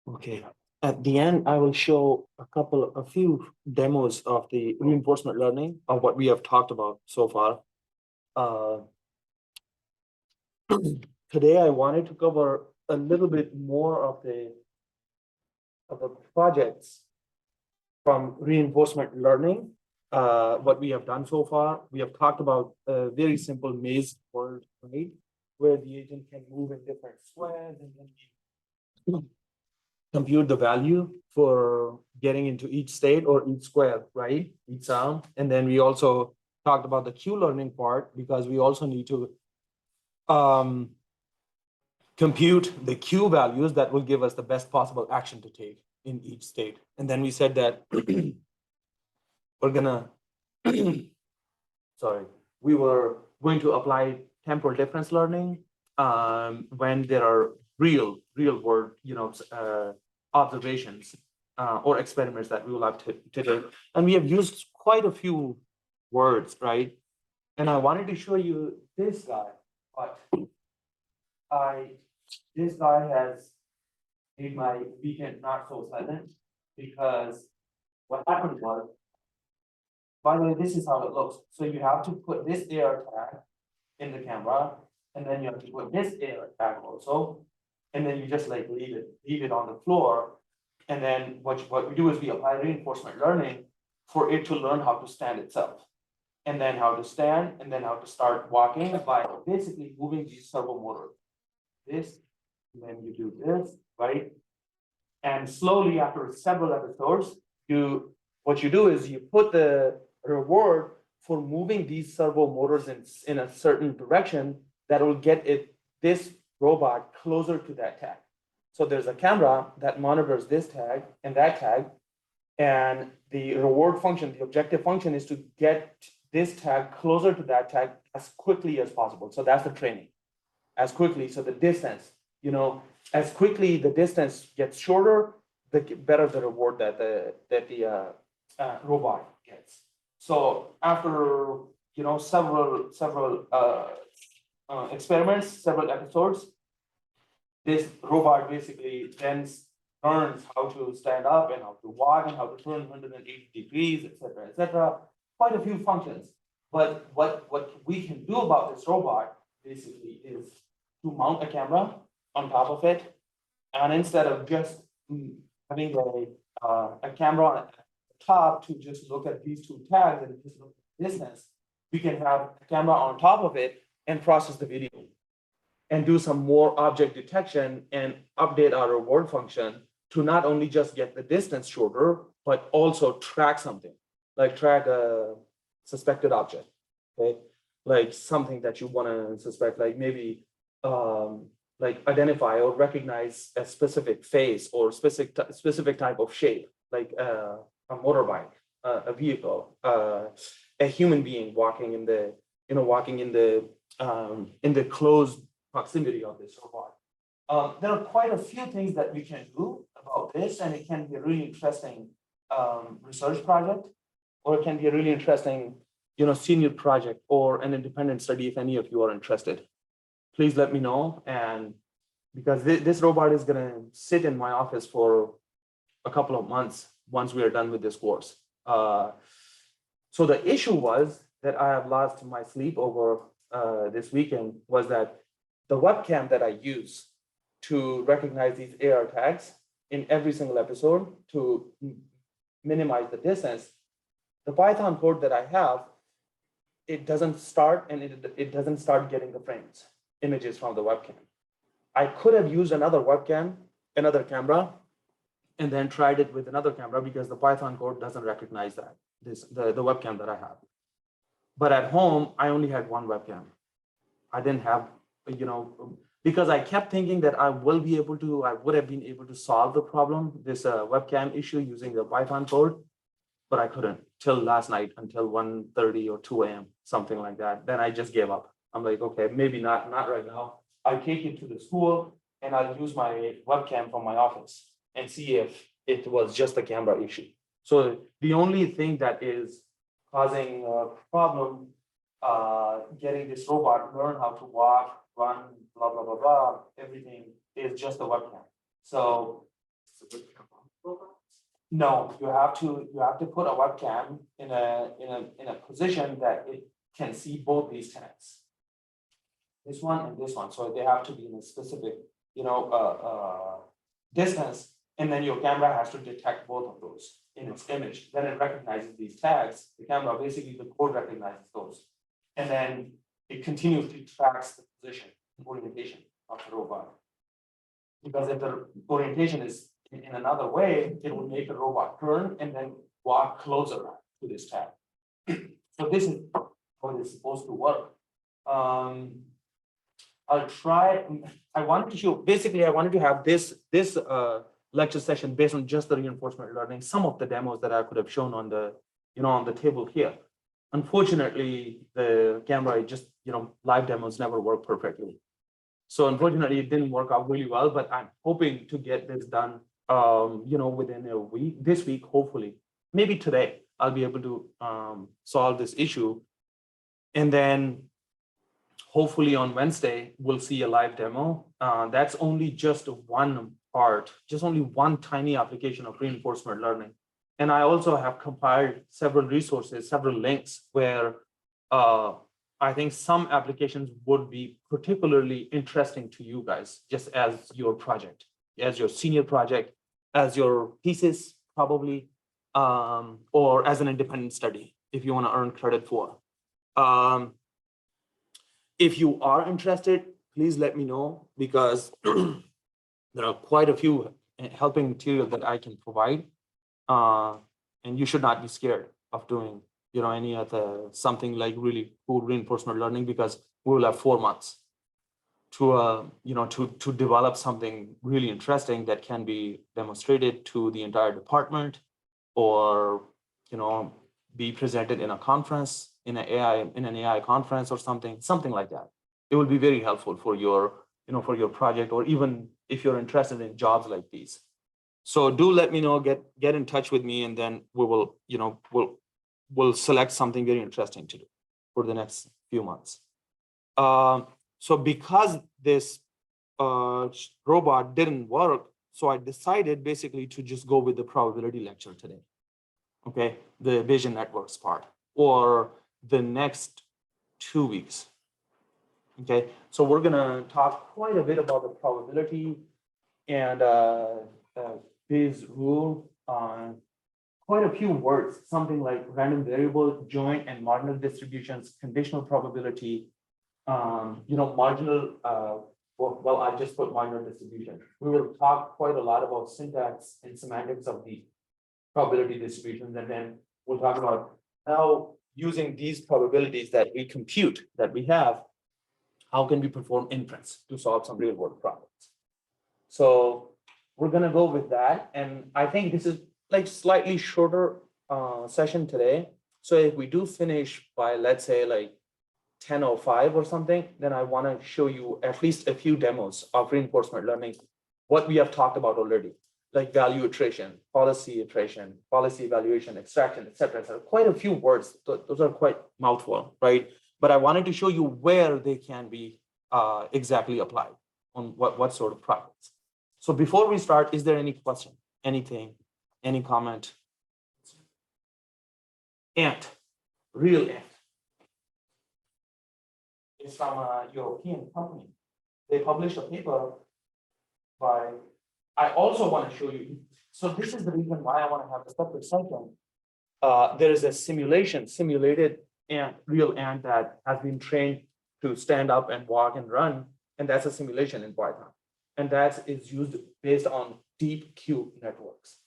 Okay. At the end, I will show a few demos of the reinforcement learning of what we have talked about so far. Uh, Today, I wanted to cover a little bit more of the projects from reinforcement learning. What we have done so far, we have talked about a very simple maze world, right? Where the agent can move in different squares and then we compute the value for getting into each state or each square, right? Each sound. And then we also talked about the Q learning part because we also need to compute the Q values that will give us the best possible action to take in each state. And then we said that we're gonna, sorry, we were going to apply temporal difference learning when there are real world, observations or experiments that we will have to do. And we have used quite a few words, right? And I wanted to show you this guy, but this guy has made my weekend not so silent because what happened was, by the way, this is how it looks. So you have to put this AR tag in the camera, and then you have to put this AR tag also, and then you just like leave it on the floor. And then what we do is we apply reinforcement learning for it to learn how to stand itself. And then how to stand, and then how to start walking by basically moving these servo motors. This, and then you do this, right? And slowly after several episodes, what you do is you put the reward for moving these servo motors in a certain direction that will get this robot closer to that tag. So there's a camera that monitors this tag and that tag. And the reward function, the objective function is to get this tag closer to that tag as quickly as possible. So that's the training. As quickly, so the distance, as quickly the distance gets shorter, the better the reward that the robot gets. So after several experiments, several episodes, this robot basically then learns how to stand up and how to walk and how to turn 180 degrees, etc., etc. Quite a few functions. But what we can do about this robot basically is to mount a camera on top of it, and instead of just having a camera on the top to just look at these two tags and just look at the distance, we can have a camera on top of it and process the video and do some more object detection and update our reward function to not only just get the distance shorter, but also track something, like track a suspected object, okay? Like something that you want to suspect, like maybe like identify or recognize a specific face or specific type of shape, like a motorbike, a vehicle, a human being walking in the closed proximity of this robot. There are quite a few things that we can do about this, and it can be a really interesting research project, or it can be a really interesting, senior project or an independent study if any of you are interested. Please let me know, and because this robot is going to sit in my office for a couple of months once we are done with this course. So the issue was that I have lost my sleep over this weekend was that the webcam that I use to recognize these AR tags in every single episode to minimize the distance, the Python code that I have, it doesn't start, and it doesn't start getting the frames, images from the webcam. I could have used another webcam, another camera, and then tried it with another camera because the Python code doesn't recognize that, the webcam that I have. But at home, I only had one webcam. I didn't have, because I kept thinking that I would have been able to solve the problem, this webcam issue using the Python code, but I couldn't till last night until 1:30 or 2 a.m., something like that. Then I just gave up. I'm like, okay, maybe not right now. I'll take it to the school and I'll use my webcam from my office and see if it was just a camera issue. So the only thing that is causing a problem getting this robot learn how to walk, run, blah, blah, blah, blah, everything is just the webcam. So No, you have to put a webcam in a position that it can see both these tags. This one and this one, so they have to be in a specific, distance, and then your camera has to detect both of those in its image. Then it recognizes these tags. The camera, basically, the code recognizes those, and then it continuously tracks the position, orientation of the robot. Because if the orientation is in another way, it will make the robot turn and then walk closer to this tag. So this is how it's supposed to work. I'll try, I wanted to show, basically, I wanted to have this lecture session based on just the reinforcement learning, some of the demos that I could have shown on the, on the table here. Unfortunately, the camera just, live demos never work perfectly. So unfortunately, it didn't work out really well, but I'm hoping to get this done, within a week, this week, hopefully. Maybe today, I'll be able to solve this issue. And then hopefully on Wednesday, we'll see a live demo. That's only just one part, just only one tiny application of reinforcement learning. And I also have compiled several resources, several links where I think some applications would be particularly interesting to you guys, just as your project, as your senior project, as your thesis, probably, or as an independent study, if you want to earn credit for. If you are interested, please let me know, because there are quite a few helping material that I can provide. And you should not be scared of doing, any other something like really cool reinforcement learning, because we will have 4 months to, to develop something really interesting that can be demonstrated to the entire department, or, be presented in a conference, in an AI conference or something like that. It will be very helpful for your, for your project, or even if you're interested in jobs like these. So do let me know, get in touch with me, and then we will, we'll select something very interesting to do for the next few months. So because this robot didn't work, so I decided basically to just go with the probability lecture today. Okay, the Bayesian networks part, or the next 2 weeks. Okay, so we're gonna talk quite a bit about the probability and Bayes' rule on quite a few words, something like random variable, joint and marginal distributions, conditional probability, marginal, well, I just put marginal distribution. We will talk quite a lot about syntax and semantics of the probability distributions, and then we'll talk about how, using these probabilities that we compute, that we have, how can we perform inference to solve some real world problems. So we're gonna go with that, and I think this is like slightly shorter session today. So if we do finish by, let's say, like 10:05 or something, then I want to show you at least a few demos of reinforcement learning, what we have talked about already, like value iteration, policy evaluation, extraction, etc. Quite a few words. Those are quite mouthful, right? But I wanted to show you where they can be exactly applied on what sort of problems. So before we start, is there any question, anything, any comment? Ant, real ant. It's from a European company. They published a paper by, I also want to show you. So this is the reason why I want to have a separate session. There is a simulated ant, real ant that has been trained to stand up and walk and run. And that's a simulation in Python. And that is used based on deep Q networks.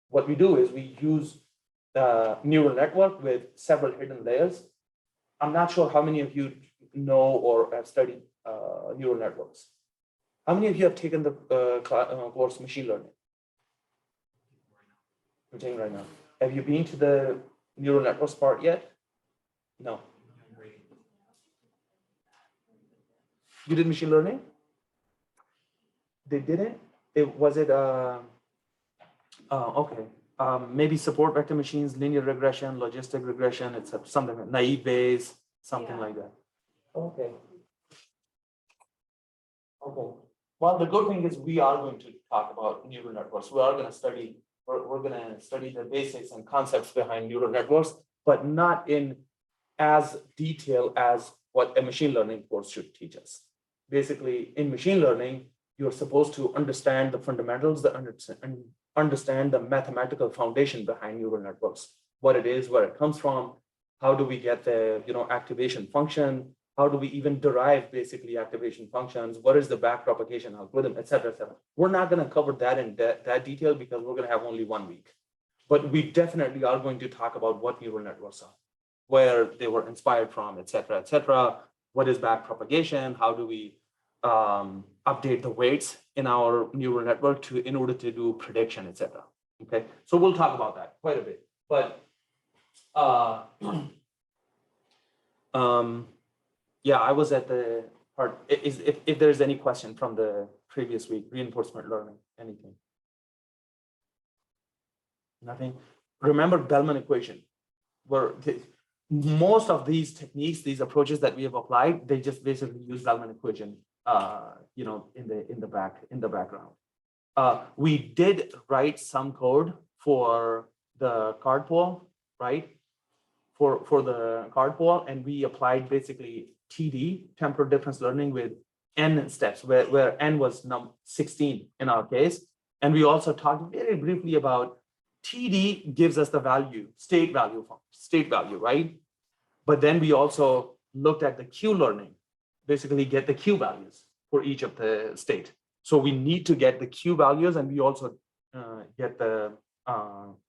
What we do is we use the neural network with several hidden layers. I'm not sure how many of you know or have studied neural networks. How many of you have taken the course machine learning? We're taking right now. Have you been to the neural networks part yet? No. You did machine learning? They didn't? Was it okay. Maybe support vector machines, linear regression, logistic regression, etc. Something like naive Bayes, something like that. Okay. Okay. Well, the good thing is we are going to talk about neural networks. We are going to study, we're going to study the basics and concepts behind neural networks, but not in as detail as what a machine learning course should teach us. Basically, in machine learning, you're supposed to understand the fundamentals, understand the mathematical foundation behind neural networks, what it is, where it comes from, how do we get the activation function, how do we even derive basically activation functions, what is the backpropagation algorithm, et cetera, et cetera. We're not going to cover that in that detail because we're going to have only 1 week. But we definitely are going to talk about what neural networks are, where they were inspired from, et cetera, et cetera. What is backpropagation? How do we update the weights in our neural network in order to do prediction, et cetera. Okay, so we'll talk about that quite a bit. But yeah, I was at the part. If there's any question from the previous week, reinforcement learning, anything? Nothing. Remember Bellman equation, where most of these techniques, these approaches that we have applied, they just basically use Bellman equation, in the background. We did write some code for the card pool, right? For the card pool, and we applied basically TD, temporal difference learning, with n steps, where n was 16 in our case. And we also talked very briefly about TD gives us the value, state value, right? But then we also looked at the Q learning, basically get the Q values for each of the state. So we need to get the Q values, and we also get the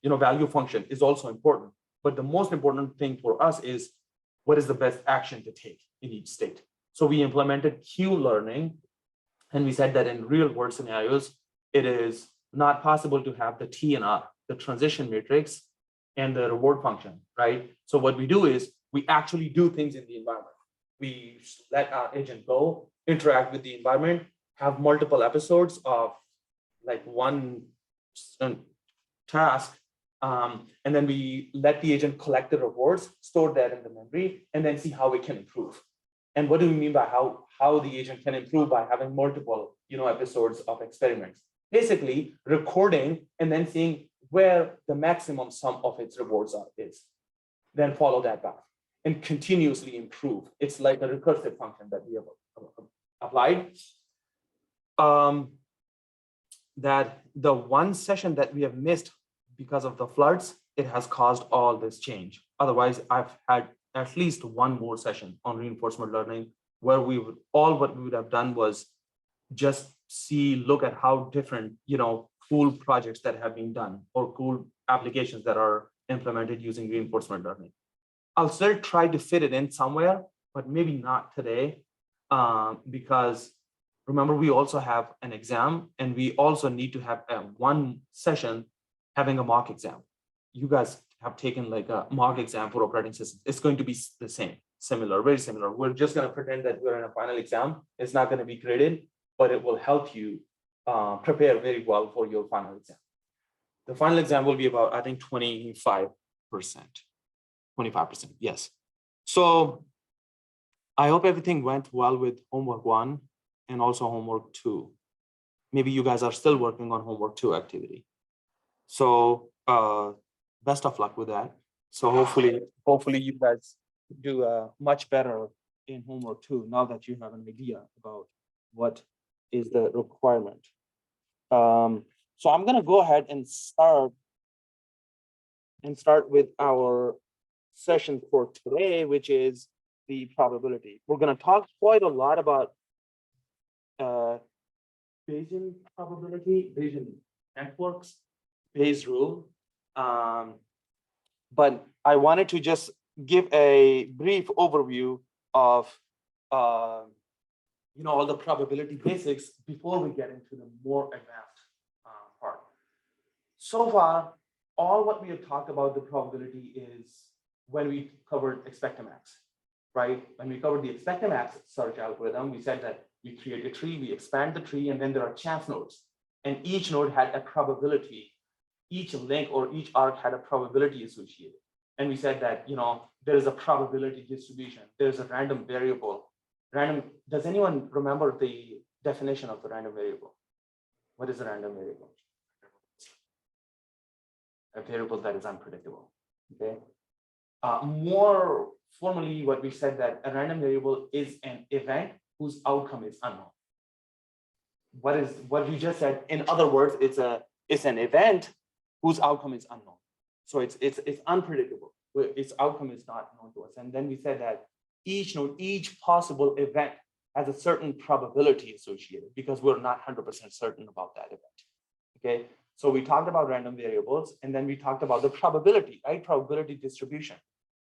value function is also important. But the most important thing for us is what is the best action to take in each state. So we implemented Q learning, and we said that in real world scenarios, it is not possible to have the T and R, the transition matrix and the reward function, right? So what we do is we actually do things in the environment. We let our agent go, interact with the environment, have multiple episodes of like one task, and then we let the agent collect the rewards, store that in the memory, and then see how it can improve. And what do we mean by how the agent can improve? By having multiple episodes of experiments, basically recording and then seeing where the maximum sum of its rewards is, then follow that path and continuously improve. It's like a recursive function that we have applied. That the one session that we have missed because of the floods, it has caused all this change. Otherwise, I've had at least one more session on reinforcement learning where what we would have done was just look at how different, cool projects that have been done or cool applications that are implemented using reinforcement learning. I'll still try to fit it in somewhere, but maybe not today, because remember, we also have an exam, and we also need to have one session having a mock exam. You guys have taken like a mock exam for operating systems. It's going to be the same, similar, very similar. We're just going to pretend that we're in a final exam. It's not going to be graded, but it will help you prepare very well for your final exam. The final exam will be about, I think, 25%. 25%, yes. So I hope everything went well with homework 1 and also homework 2. Maybe you guys are still working on homework 2 activity. So best of luck with that. So hopefully you guys do much better in homework 2 now that you have an idea about what is the requirement. So I'm gonna go ahead and start with our session for today, which is the probability. We're gonna talk quite a lot about Bayesian probability, Bayesian networks, Bayes rule. But I wanted to just give a brief overview of all the probability basics before we get into the more advanced part. So far, all what we have talked about the probability is when we covered Expectamax, right? When we covered the Expectamax search algorithm, we said that we create a tree, we expand the tree, and then there are chance nodes. And each node had a probability. Each link or each arc had a probability associated. And we said that, there is a probability distribution. There's a random variable. Does anyone remember the definition of the random variable. What is a random variable? A variable that is unpredictable. Okay. More formally, what we said that a random variable is an event whose outcome is unknown. What you just said? In other words, it's an event whose outcome is unknown. So it's unpredictable. Its outcome is not known to us. And then we said that each possible event has a certain probability associated because we're not 100% certain about that event. Okay. So we talked about random variables, and then we talked about the probability, right? Probability distribution.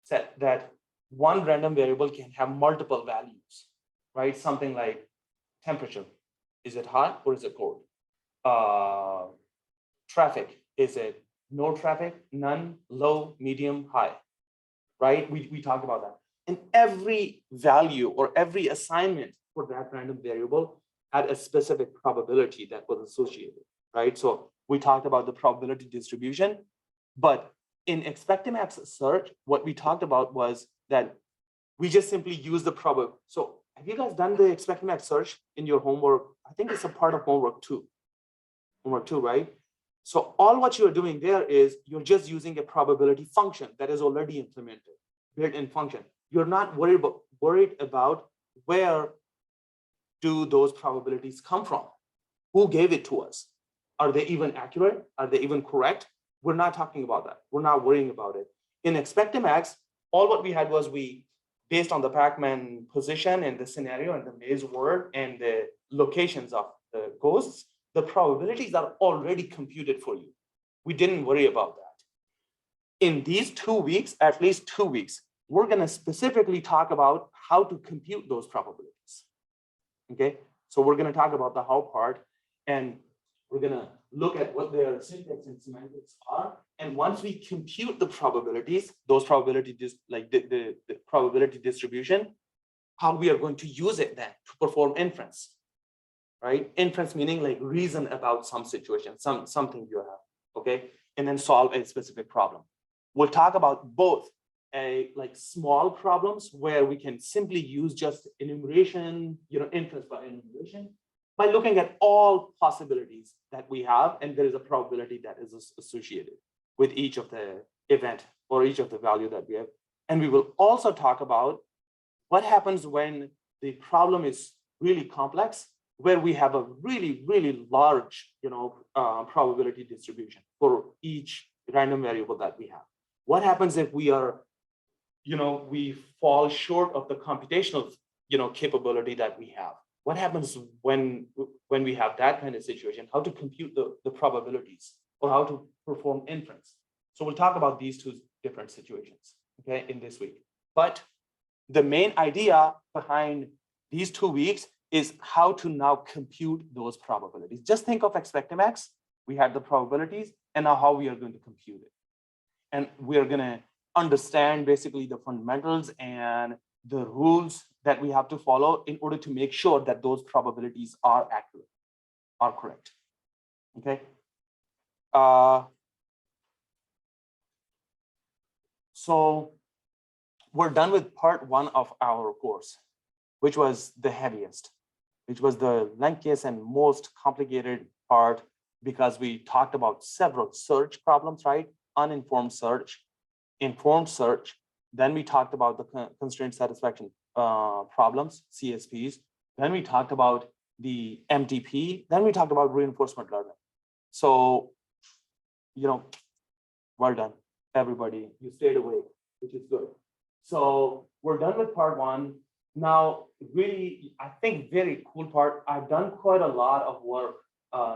Said that one random variable can have multiple values, right? Something like temperature. Is it hot or is it cold? Traffic. Is it no traffic, none, low, medium, high? Right? We talked about that. And every value or every assignment for that random variable had a specific probability that was associated, right? So we talked about the probability distribution, but in Expectimax search, what we talked about was that we just simply use the probability. So have you guys done the Expectimax search in your homework? I think it's a part of homework 2. Homework 2, right? So all what you're doing there is you're just using a probability function that is already implemented, built-in function. You're not worried about where do those probabilities come from? Who gave it to us? Are they even accurate? Are they even correct? We're not talking about that. We're not worrying about it. In Expectimax, all what we had was based on the Pacman position and the scenario and the maze word and the locations of the ghosts, the probabilities are already computed for you. We didn't worry about that. In these 2 weeks, at least 2 weeks, we're going to specifically talk about how to compute those probabilities. Okay, so we're going to talk about the how part, and we're going to look at what their syntax and semantics are. And once we compute the probabilities, those probabilities, like the probability distribution, how we are going to use it then to perform inference, right? Inference meaning like reason about some situation, something you have, okay? And then solve a specific problem. We'll talk about both like small problems where we can simply use just enumeration, inference by enumeration, by looking at all possibilities that we have, and there is a probability that is associated with each of the event or each of the value that we have. And we will also talk about what happens when the problem is really complex, where we have a really, really large, probability distribution for each random variable that we have. What happens if we are, we fall short of the computational, capability that we have? What happens when we have that kind of situation? How to compute the probabilities or how to perform inference? So we'll talk about these 2 different situations, okay, in this week. But the main idea behind these 2 weeks is how to now compute those probabilities. Just think of Expectimax. We had the probabilities, and now how we are going to compute it. And we are going to understand basically the fundamentals and the rules that we have to follow in order to make sure that those probabilities are accurate, are correct. Okay. So we're done with part 1 of our course, which was the heaviest, which was the lengthiest and most complicated part, because we talked about several search problems, right? Uninformed search, informed search. Then we talked about the constraint satisfaction problems, CSPs. Then we talked about the MTP. Then we talked about reinforcement learning. So, well done, everybody. You stayed awake, which is good. So we're done with part 1. Now, really, I think very cool part, I've done quite a lot of work,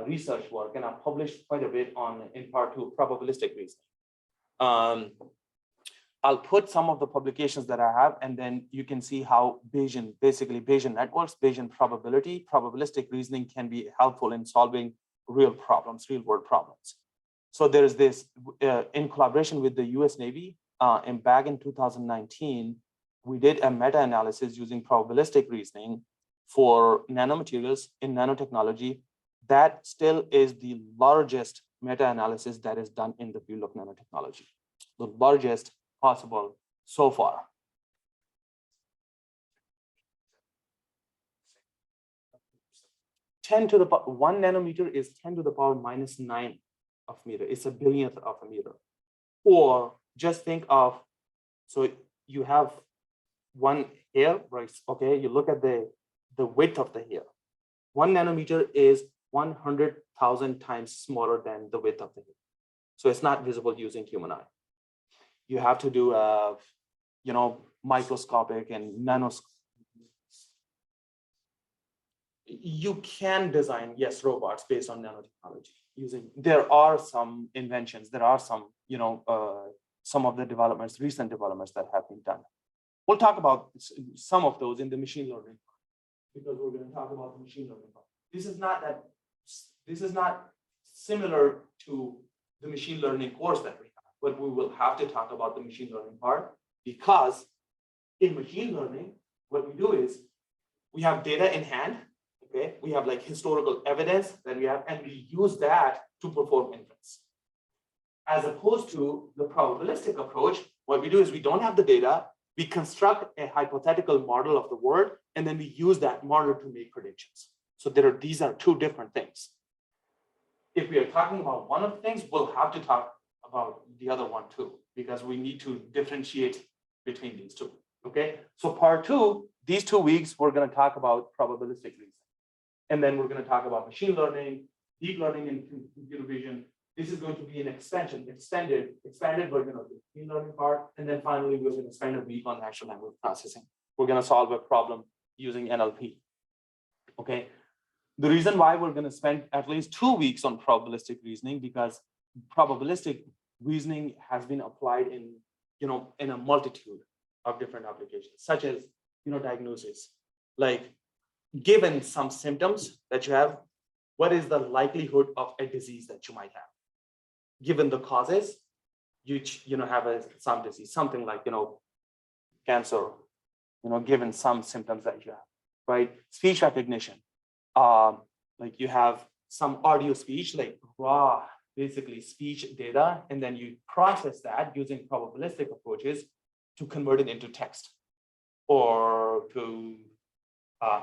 research work, and I've published quite a bit in part 2, probabilistic reasoning. I'll put some of the publications that I have, and then you can see how Bayesian networks, Bayesian probabilistic reasoning can be helpful in solving real world problems. So there's this, in collaboration with the US Navy, and back in 2019, we did a meta-analysis using probabilistic reasoning for nanomaterials in nanotechnology. That still is the largest meta-analysis that is done in the field of nanotechnology, the largest possible so far. 10 to the power, 1 nanometer is 10 to the power minus 9 of meter. It's a billionth of a meter. Or just think of, so you have one hair, right? Okay, you look at the width of the hair. 1 nanometer is 100,000 times smaller than the width of the hair. So it's not visible using human eye. You have to do, microscopic and nanoscopic. You can design, yes, robots based on nanotechnology using, there are some inventions, there are some, some of the developments, recent developments that have been done. We'll talk about some of those in the machine learning, because we're going to talk about the machine learning part. This is not similar to the machine learning course that we have, but we will have to talk about the machine learning part, because in machine learning, what we do is we have data in hand. Okay, we have like historical evidence that we have, and we use that to perform inference. As opposed to the probabilistic approach, what we do is we don't have the data, we construct a hypothetical model of the world, and then we use that model to make predictions. So these are two different things. If we are talking about one of the things, we'll have to talk about the other one too, because we need to differentiate between these two. Okay, so part 2, these 2 weeks, we're going to talk about probabilistic reasoning. And then we're going to talk about machine learning, deep learning, and computer vision. This is going to be an expanded version of the machine learning part. And then finally, we're going to spend a week on natural language processing. We're going to solve a problem using NLP. Okay. The reason why we're going to spend at least 2 weeks on probabilistic reasoning, because probabilistic reasoning has been applied in, in a multitude of different applications, such as, diagnosis. Like, given some symptoms that you have, what is the likelihood of a disease that you might have? Given the causes, you have some disease, something like, cancer, given some symptoms that you have, right? Speech recognition, like you have some audio speech, like raw, basically speech data, and then you process that using probabilistic approaches to convert it into text or to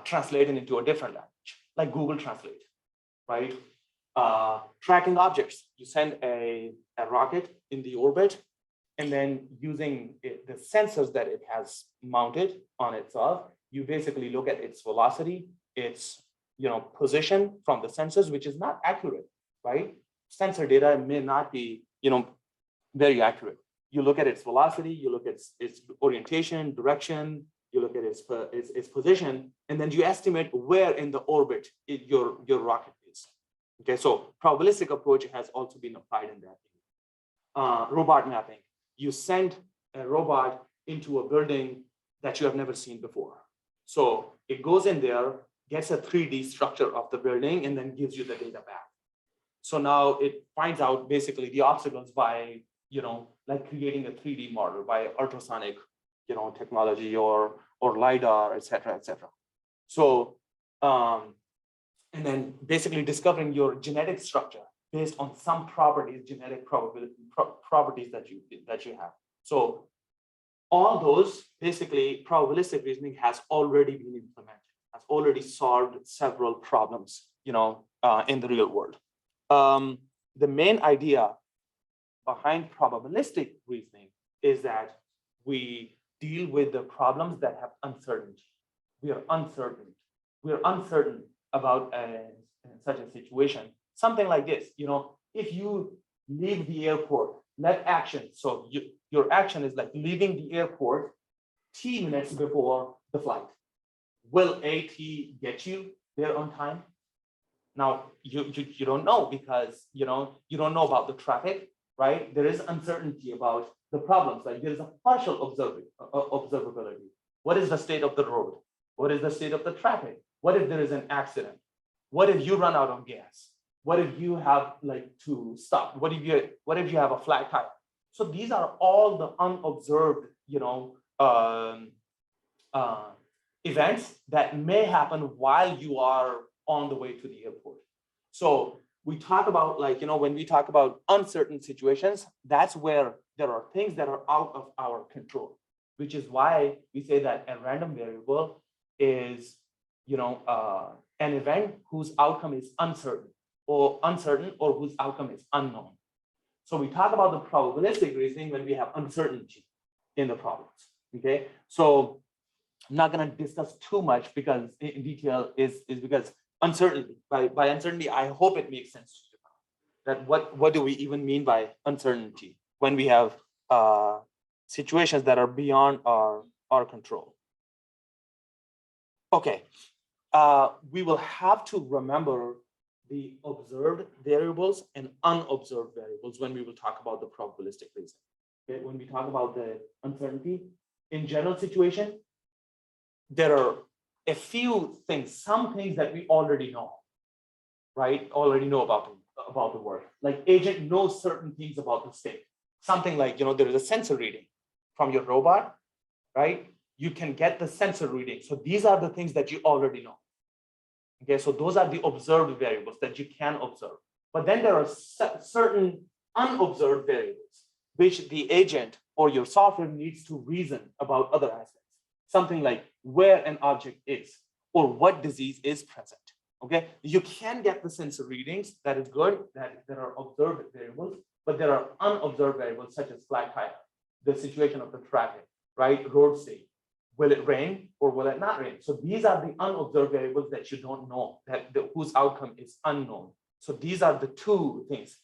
translate it into a different language, like Google Translate, right? Tracking objects, you send a rocket in the orbit, and then using the sensors that it has mounted on itself, you basically look at its velocity, its position from the sensors, which is not accurate, right? Sensor data may not be very accurate. You look at its velocity, you look at its orientation, direction, you look at its position, and then you estimate where in the orbit your rocket is. Okay, so probabilistic approach has also been applied in that. Robot mapping. You send a robot into a building that you have never seen before. So it goes in there, gets a 3D structure of the building, and then gives you the data back. So now it finds out basically the obstacles by, like creating a 3D model by ultrasonic technology or LiDAR, et cetera, et cetera. So, and then basically discovering your genetic structure based on some properties, genetic properties that you have. So all those, basically probabilistic reasoning has already been implemented, has already solved several problems, in the real world. The main idea behind probabilistic reasoning is that we deal with the problems that have uncertainty. We are uncertain. We are uncertain about such a situation. Something like this, if you leave the airport, let action. So your action is like leaving the airport T minutes before the flight. Will AT get you there on time? Now you don't know, because you don't know about the traffic, right? There is uncertainty about the problems. Like there is a partial observability. What is the state of the road? What is the state of the traffic? What if there is an accident? What if you run out of gas? What if you have to stop? What if you have a flat tire? So these are all the unobserved, events that may happen while you are on the way to the airport. So we talk about when we talk about uncertain situations, that's where there are things that are out of our control, which is why we say that a random variable is an event whose outcome is uncertain or whose outcome is unknown. So we talk about the probabilistic reasoning when we have uncertainty in the problems. Okay, so I'm not going to discuss too much because in detail is because uncertainty. By uncertainty, I hope it makes sense to you that what do we even mean by uncertainty when we have situations that are beyond our control. Okay, we will have to remember the observed variables and unobserved variables when we will talk about the probabilistic reasoning. Okay, when we talk about the uncertainty in general situation, there are a few things, some things that we already know, right? Already know about the world. Like agent knows certain things about the state. Something like, there is a sensor reading from your robot, right? You can get the sensor reading. So these are the things that you already know. Okay, so those are the observed variables that you can observe. But then there are certain unobserved variables, which the agent or your software needs to reason about other aspects. Something like where an object is or what disease is present. Okay, you can get the sensor readings, that is good, that there are observed variables, but there are unobserved variables such as flat tire, the situation of the traffic, right? Road state. Will it rain or will it not rain? So these are the unobserved variables that you don't know, whose outcome is unknown. So these are the two things.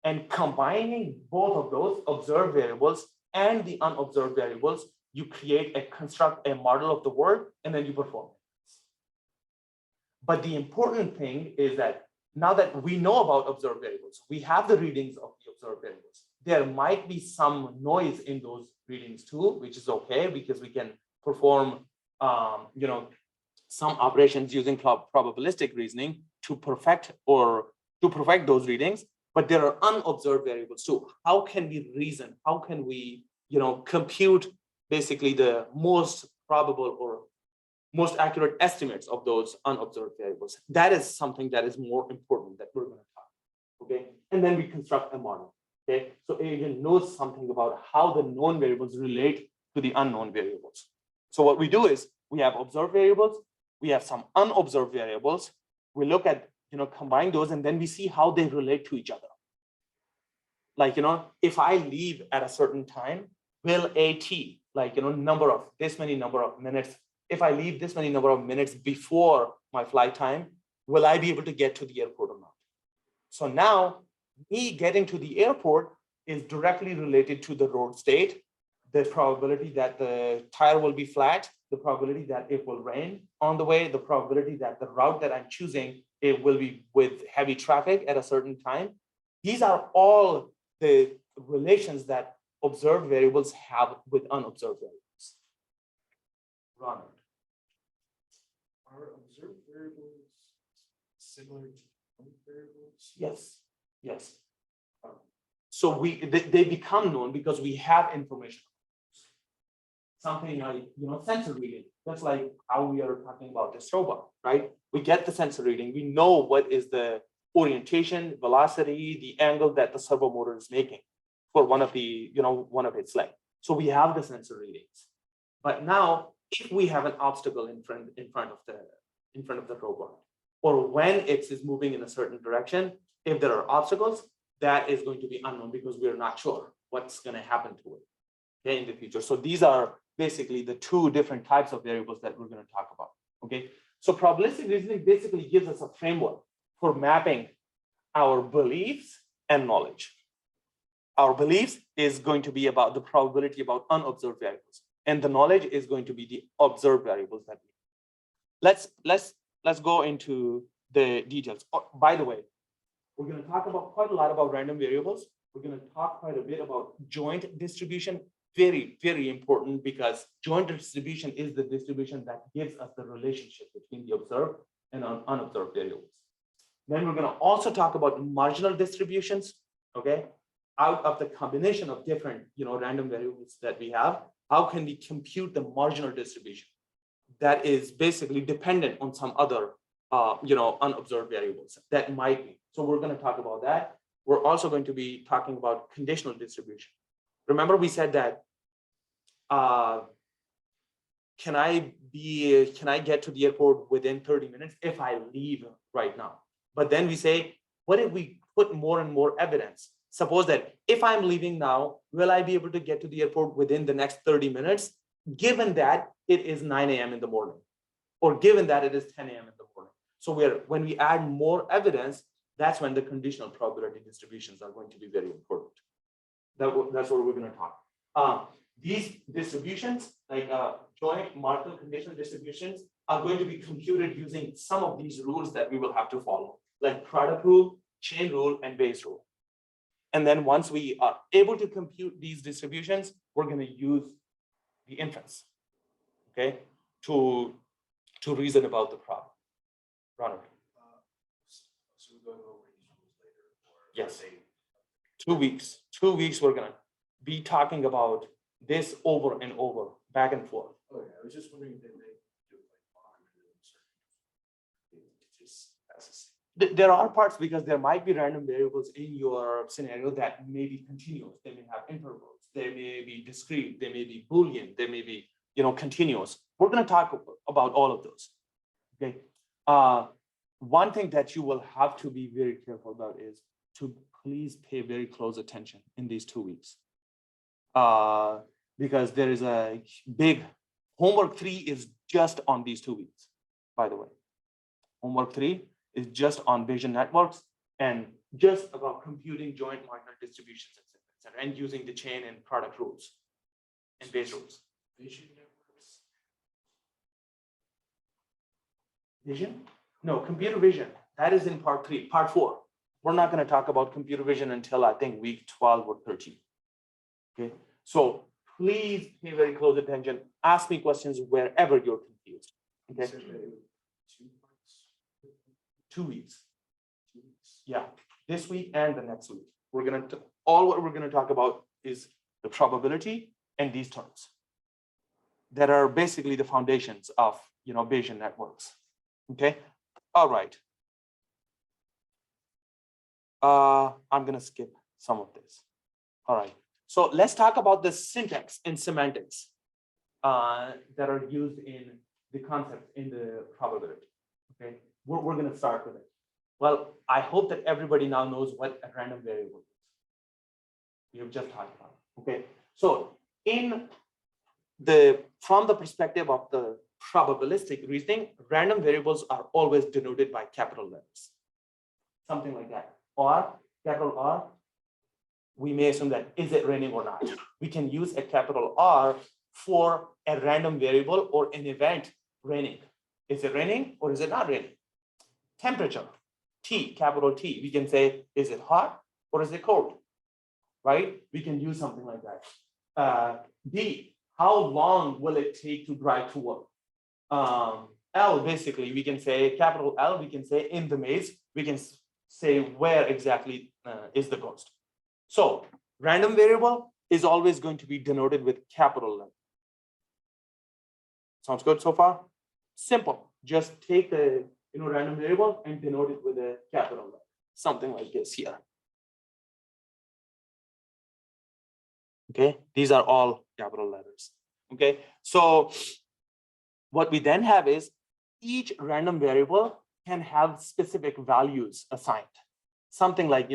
And combining both of those observed variables and the unobserved variables, you construct a model of the world, and then you perform it. But the important thing is that now that we know about observed variables, we have the readings of the observed variables. There might be some noise in those readings too, which is okay because we can perform, some operations using probabilistic reasoning to perfect those readings. But there are unobserved variables too. How can we reason? How can we, compute basically the most probable or most accurate estimates of those unobserved variables? That is something that is more important that we're going to talk. Okay, and then we construct a model. Okay, so agent knows something about how the known variables relate to the unknown variables. So what we do is we have observed variables, we have some unobserved variables. We look at, combine those, and then we see how they relate to each other. Like, if I leave at a certain time, will AT, like, number of minutes, if I leave this many number of minutes before my flight time, will I be able to get to the airport or not? So now me getting to the airport is directly related to the road state, the probability that the tire will be flat, the probability that it will rain on the way, the probability that the route that I'm choosing, it will be with heavy traffic at a certain time. These are all the relations that observed variables have with unobserved variables. Ronald. Are observed variables similar to known variables? Yes. So they become known because we have information. Something like, sensor reading. That's like how we are talking about this robot, right? We get the sensor reading. We know what is the orientation, velocity, the angle that the servo motor is making for one of its legs. So we have the sensor readings. But now, if we have an obstacle in front of the robot, or when it is moving in a certain direction, if there are obstacles, that is going to be unknown because we are not sure what's going to happen to it in the future. So these are basically the two different types of variables that we're going to talk about. Okay, so probabilistic reasoning basically gives us a framework for mapping our beliefs and knowledge. Our beliefs is going to be about the probability about unobserved variables, and the knowledge is going to be the observed variables that we have. Let's go into the details. Oh, by the way, we're going to talk about quite a lot about random variables. We're going to talk quite a bit about joint distribution. Very, very important, because joint distribution is the distribution that gives us the relationship between the observed and unobserved variables. Then we're going to also talk about marginal distributions, okay? Out of the combination of different, random variables that we have, how can we compute the marginal distribution that is basically dependent on some other, unobserved variables that might be. So we're going to talk about that. We're also going to be talking about conditional distribution. Remember, we said that can I get to the airport within 30 minutes if I leave right now? But then we say, what if we put more and more evidence? Suppose that if I'm leaving now, will I be able to get to the airport within the next 30 minutes, given that it is 9 a.m. in the morning, or given that it is 10 a.m. in the morning? So when we add more evidence, that's when the conditional probability distributions are going to be very important. That's what we're going to talk. These distributions, like joint Markov conditional distributions, are going to be computed using some of these rules that we will have to follow, like product rule, chain rule, and Bayes rule. And then once we are able to compute these distributions, we're going to use the inference, okay, to reason about the problem. Ronald. So we're going over these rules later. Or Yes. say 2 weeks. 2 weeks, we're going to be talking about this over and over, back and forth. Oh, yeah, I was just wondering if they may do like logarithms or just as a There are parts because there might be random variables in your scenario that may be continuous. They may have intervals. They may be discrete. They may be Boolean. They may be, continuous. We're going to talk about all of those. Okay. One thing that you will have to be very careful about is to please pay very close attention in these 2 weeks. Because there is a big homework 3 is just on these 2 weeks, by the way. Homework 3 is just on Bayesian networks and just about computing joint Markov distributions, etc., and using the chain and product rules and Bayes rules. Bayesian networks. Vision? No, computer vision. That is in part 3. Part 4. We're not going to talk about computer vision until I think week 12 or 13. Okay. So please pay very close attention. Ask me questions wherever you're confused. Okay. 2 parts. 2 weeks. 2 weeks. Yeah. This week and the next week. What we're going to talk about is the probability and these terms that are basically the foundations of Bayesian networks. Okay. All right. I'm going to skip some of this. All right. So let's talk about the syntax and semantics that are used in the concept in the probability. Okay. We're going to start with it. Well, I hope that everybody now knows what a random variable is. We have just talked about it. Okay. So from the perspective of the probabilistic reasoning, random variables are always denoted by capital letters. Something like that. Or capital R, we may assume that is it raining or not. We can use a capital R for a random variable or an event raining. Is it raining or is it not raining? Temperature, T, capital T. We can say, is it hot or is it cold? Right? We can use something like that. D, how long will it take to drive to work? L, basically, we can say capital L, we can say in the maze, we can say where exactly is the ghost. So random variable is always going to be denoted with capital letter. Sounds good so far? Simple. Just take the random variable and denote it with a capital letter. Something like this here. Okay, these are all capital letters. Okay, so what we then have is each random variable can have specific values assigned. Something like,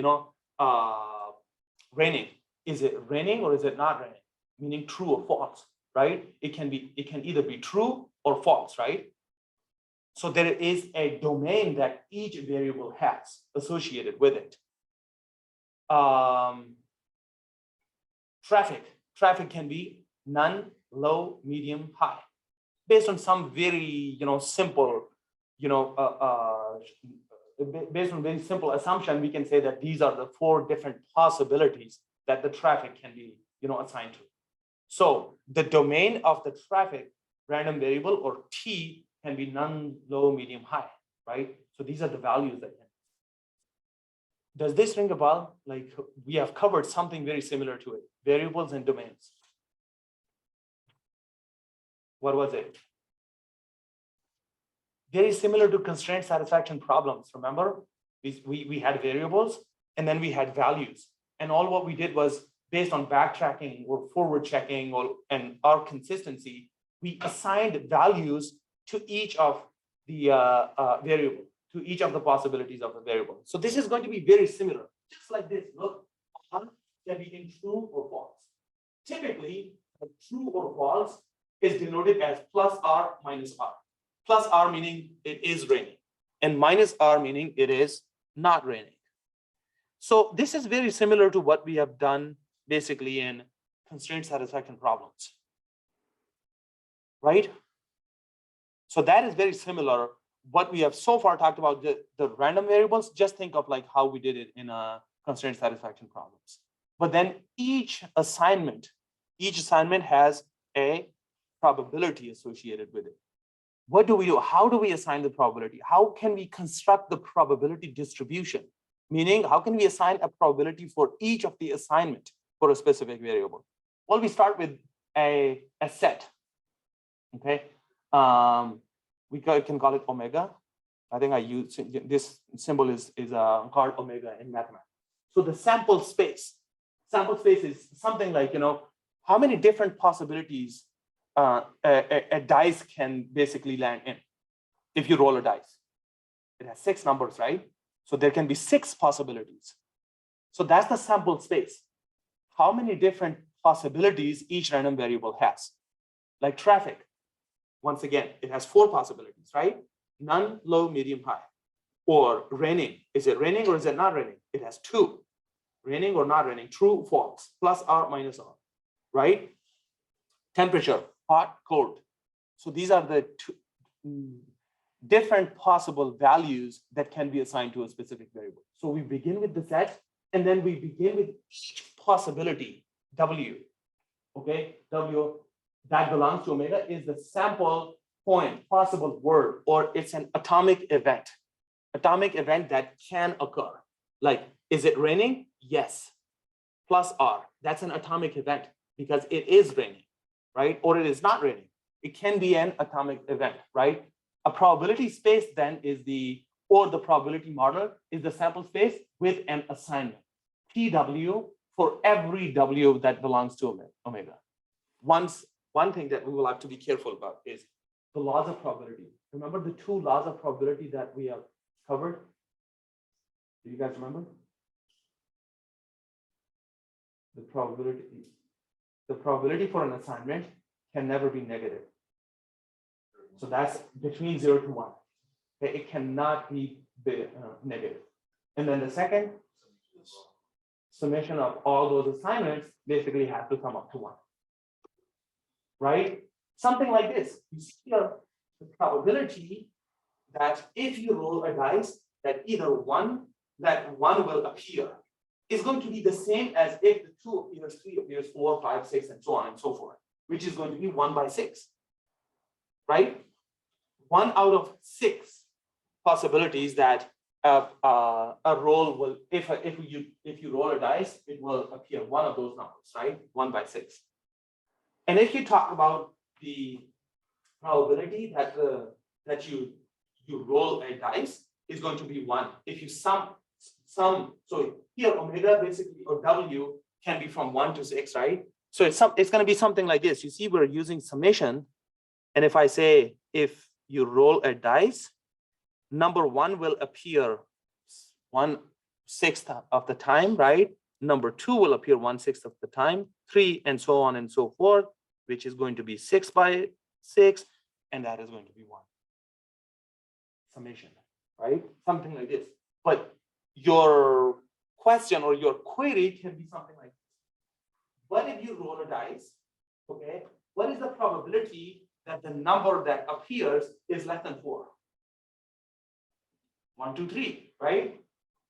raining. Is it raining or is it not raining? Meaning true or false, right? It can either be true or false, right? So there is a domain that each variable has associated with it. Traffic can be none, low, medium, high, based on some very simple based on very simple assumption. We can say that these are the 4 different possibilities that the traffic can be assigned to. So the domain of the traffic random variable, or T, can be none, low, medium, high, right? So these are the values that can. Does this ring a bell? Like, we have covered something very similar to it, variables and domains. What was it? Very similar to constraint satisfaction problems. Remember, we had variables and then we had values, and all what we did was, based on backtracking or forward checking and our consistency, we assigned values to each of the variable, to each of the possibilities of a variable. So this is going to be very similar, just like this. Look, R can be in true or false. Typically, a true or false is denoted as plus R minus R. Plus R meaning it is raining, and minus R meaning it is not raining. So this is very similar to what we have done basically in constraint satisfaction problems, right? So that is very similar. What we have so far talked about, the random variables, just think of like how we did it in constraint satisfaction problems. But then each assignment has a probability associated with it. What do we do? How do we assign the probability? How can we construct the probability distribution? Meaning, how can we assign a probability for each of the assignment for a specific variable? Well, we start with a set, okay? We can call it omega. I think I use this symbol is called omega in mathematics. So the sample space is something like, how many different possibilities a dice can basically land in. If you roll a dice, it has 6 numbers, right? So there can be 6 possibilities. So that's the sample space. How many different possibilities each random variable has? Like traffic, once again, it has 4 possibilities, right? None, low, medium, high. Or raining, is it raining or is it not raining? It has 2, raining or not raining, true, false, plus R, minus R, right? Temperature, hot, cold. So these are the 2 different possible values that can be assigned to a specific variable. So we begin with the set, and then we begin with each possibility, W, okay? W that belongs to omega is the sample point, possible word, or it's an atomic event that can occur. Like, is it raining? Yes, plus R, that's an atomic event because it is raining, right? Or it is not raining. It can be an atomic event, right? A probability space then is the probability model is the sample space with an assignment, PW, for every W that belongs to omega. One thing that we will have to be careful about is the laws of probability. Remember the 2 laws of probability that we have covered? Do you guys remember? The probability for an assignment can never be negative. So that's between 0 to 1. Okay, it cannot be negative. And then the second, summation of all those assignments basically has to come up to 1. Right? Something like this. You see here the probability that if you roll a dice, that one will appear is going to be the same as if the 2 appears, 3 appears, 4, 5, 6, and so on and so forth, which is going to be 1 by 6. Right? 1 out of 6 possibilities that a roll will, if you roll a dice, it will appear one of those numbers, right? 1 by 6. And if you talk about the probability that you roll a dice is going to be 1. If you sum, so here omega basically, or W can be from 1 to 6, right? So it's going to be something like this. You see, we're using summation. And if I say, if you roll a dice, number 1 will appear 1/6 of the time, right? Number 2 will appear 1/6 of the time, 3, and so on and so forth, which is going to be 6 by 6, and that is going to be 1. Summation, right? Something like this. But your question or your query can be something like this. What if you roll a dice? Okay, what is the probability that the number that appears is less than 4? 1, 2, 3, right?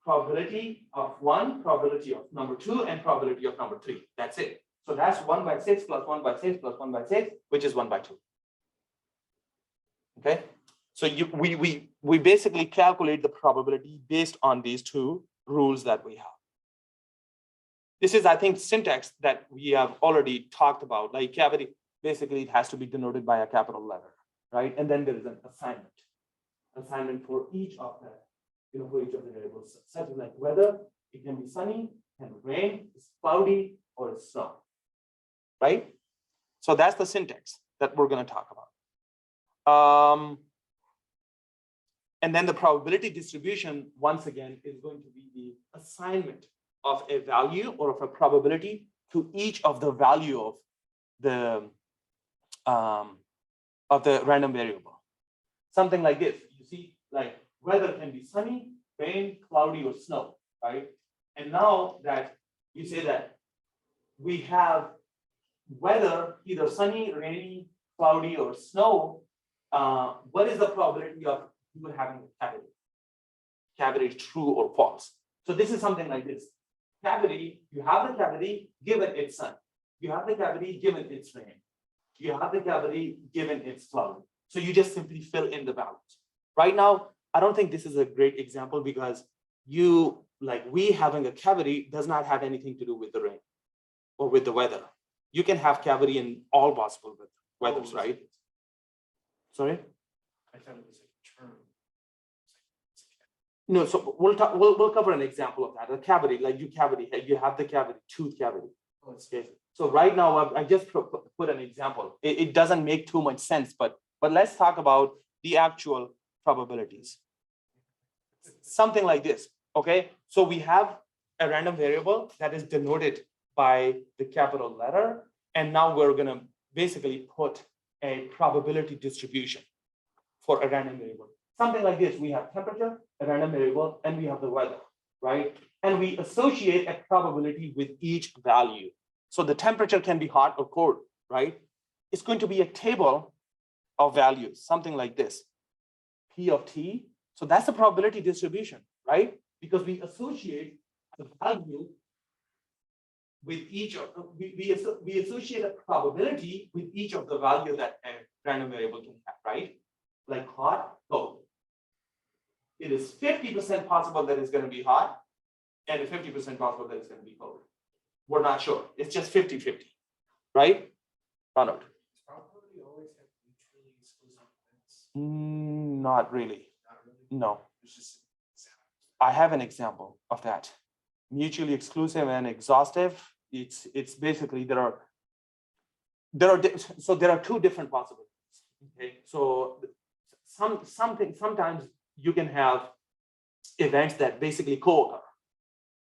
Probability of 1, probability of number 2, and probability of number 3. That's it. So that's 1 by 6 plus 1 by 6 plus 1 by 6, which is 1 by 2. Okay, so we basically calculate the probability based on these 2 rules that we have. This is, I think, syntax that we have already talked about. Like cavity, basically it has to be denoted by a capital letter, right? And then there is an assignment for each of the, for each of the variables, such as like weather. It can be sunny, can rain, it's cloudy, or it's snow, right? So that's the syntax that we're going to talk about. And then the probability distribution, once again, is going to be the assignment of a value or of a probability to each of the value of the random variable. Something like this, you see, like weather can be sunny, rain, cloudy, or snow, right? And now that you say that we have weather, either sunny, rainy, cloudy, or snow, what is the probability of you having a cavity? Cavity is true or false. So this is something like this. Cavity, you have the cavity given its sun. You have the cavity given its rain. You have the cavity given its cloud. So you just simply fill in the values. Right now, I don't think this is a great example because we having a cavity does not have anything to do with the rain or with the weather. You can have cavity in all possible weathers, right? Sorry? I thought it was a term. No, so we'll cover an example of that. A cavity, like you have the cavity, tooth cavity. Okay. So right now, I just put an example. It doesn't make too much sense, but let's talk about the actual probabilities. Something like this, okay? So we have a random variable that is denoted by the capital letter, and now we're gonna basically put a probability distribution for a random variable. Something like this, we have temperature, a random variable, and we have the weather, right? And we associate a probability with each value. So the temperature can be hot or cold, right? It's going to be a table of values, something like this, P of T. So that's the probability distribution, right? Because we associate the value with each of, we associate a probability with each of the value that a random variable can have, right? Like hot, cold. It is 50% possible that it's going to be hot and 50% possible that it's going to be cold. We're not sure. It's just 50-50, right? Ronald. Does probability always have mutually exclusive events? Not really. Not really. No. It's just I have an example of that. Mutually exclusive and exhaustive. It's basically there are two different possibilities. Okay, so sometimes you can have events that basically co-occur.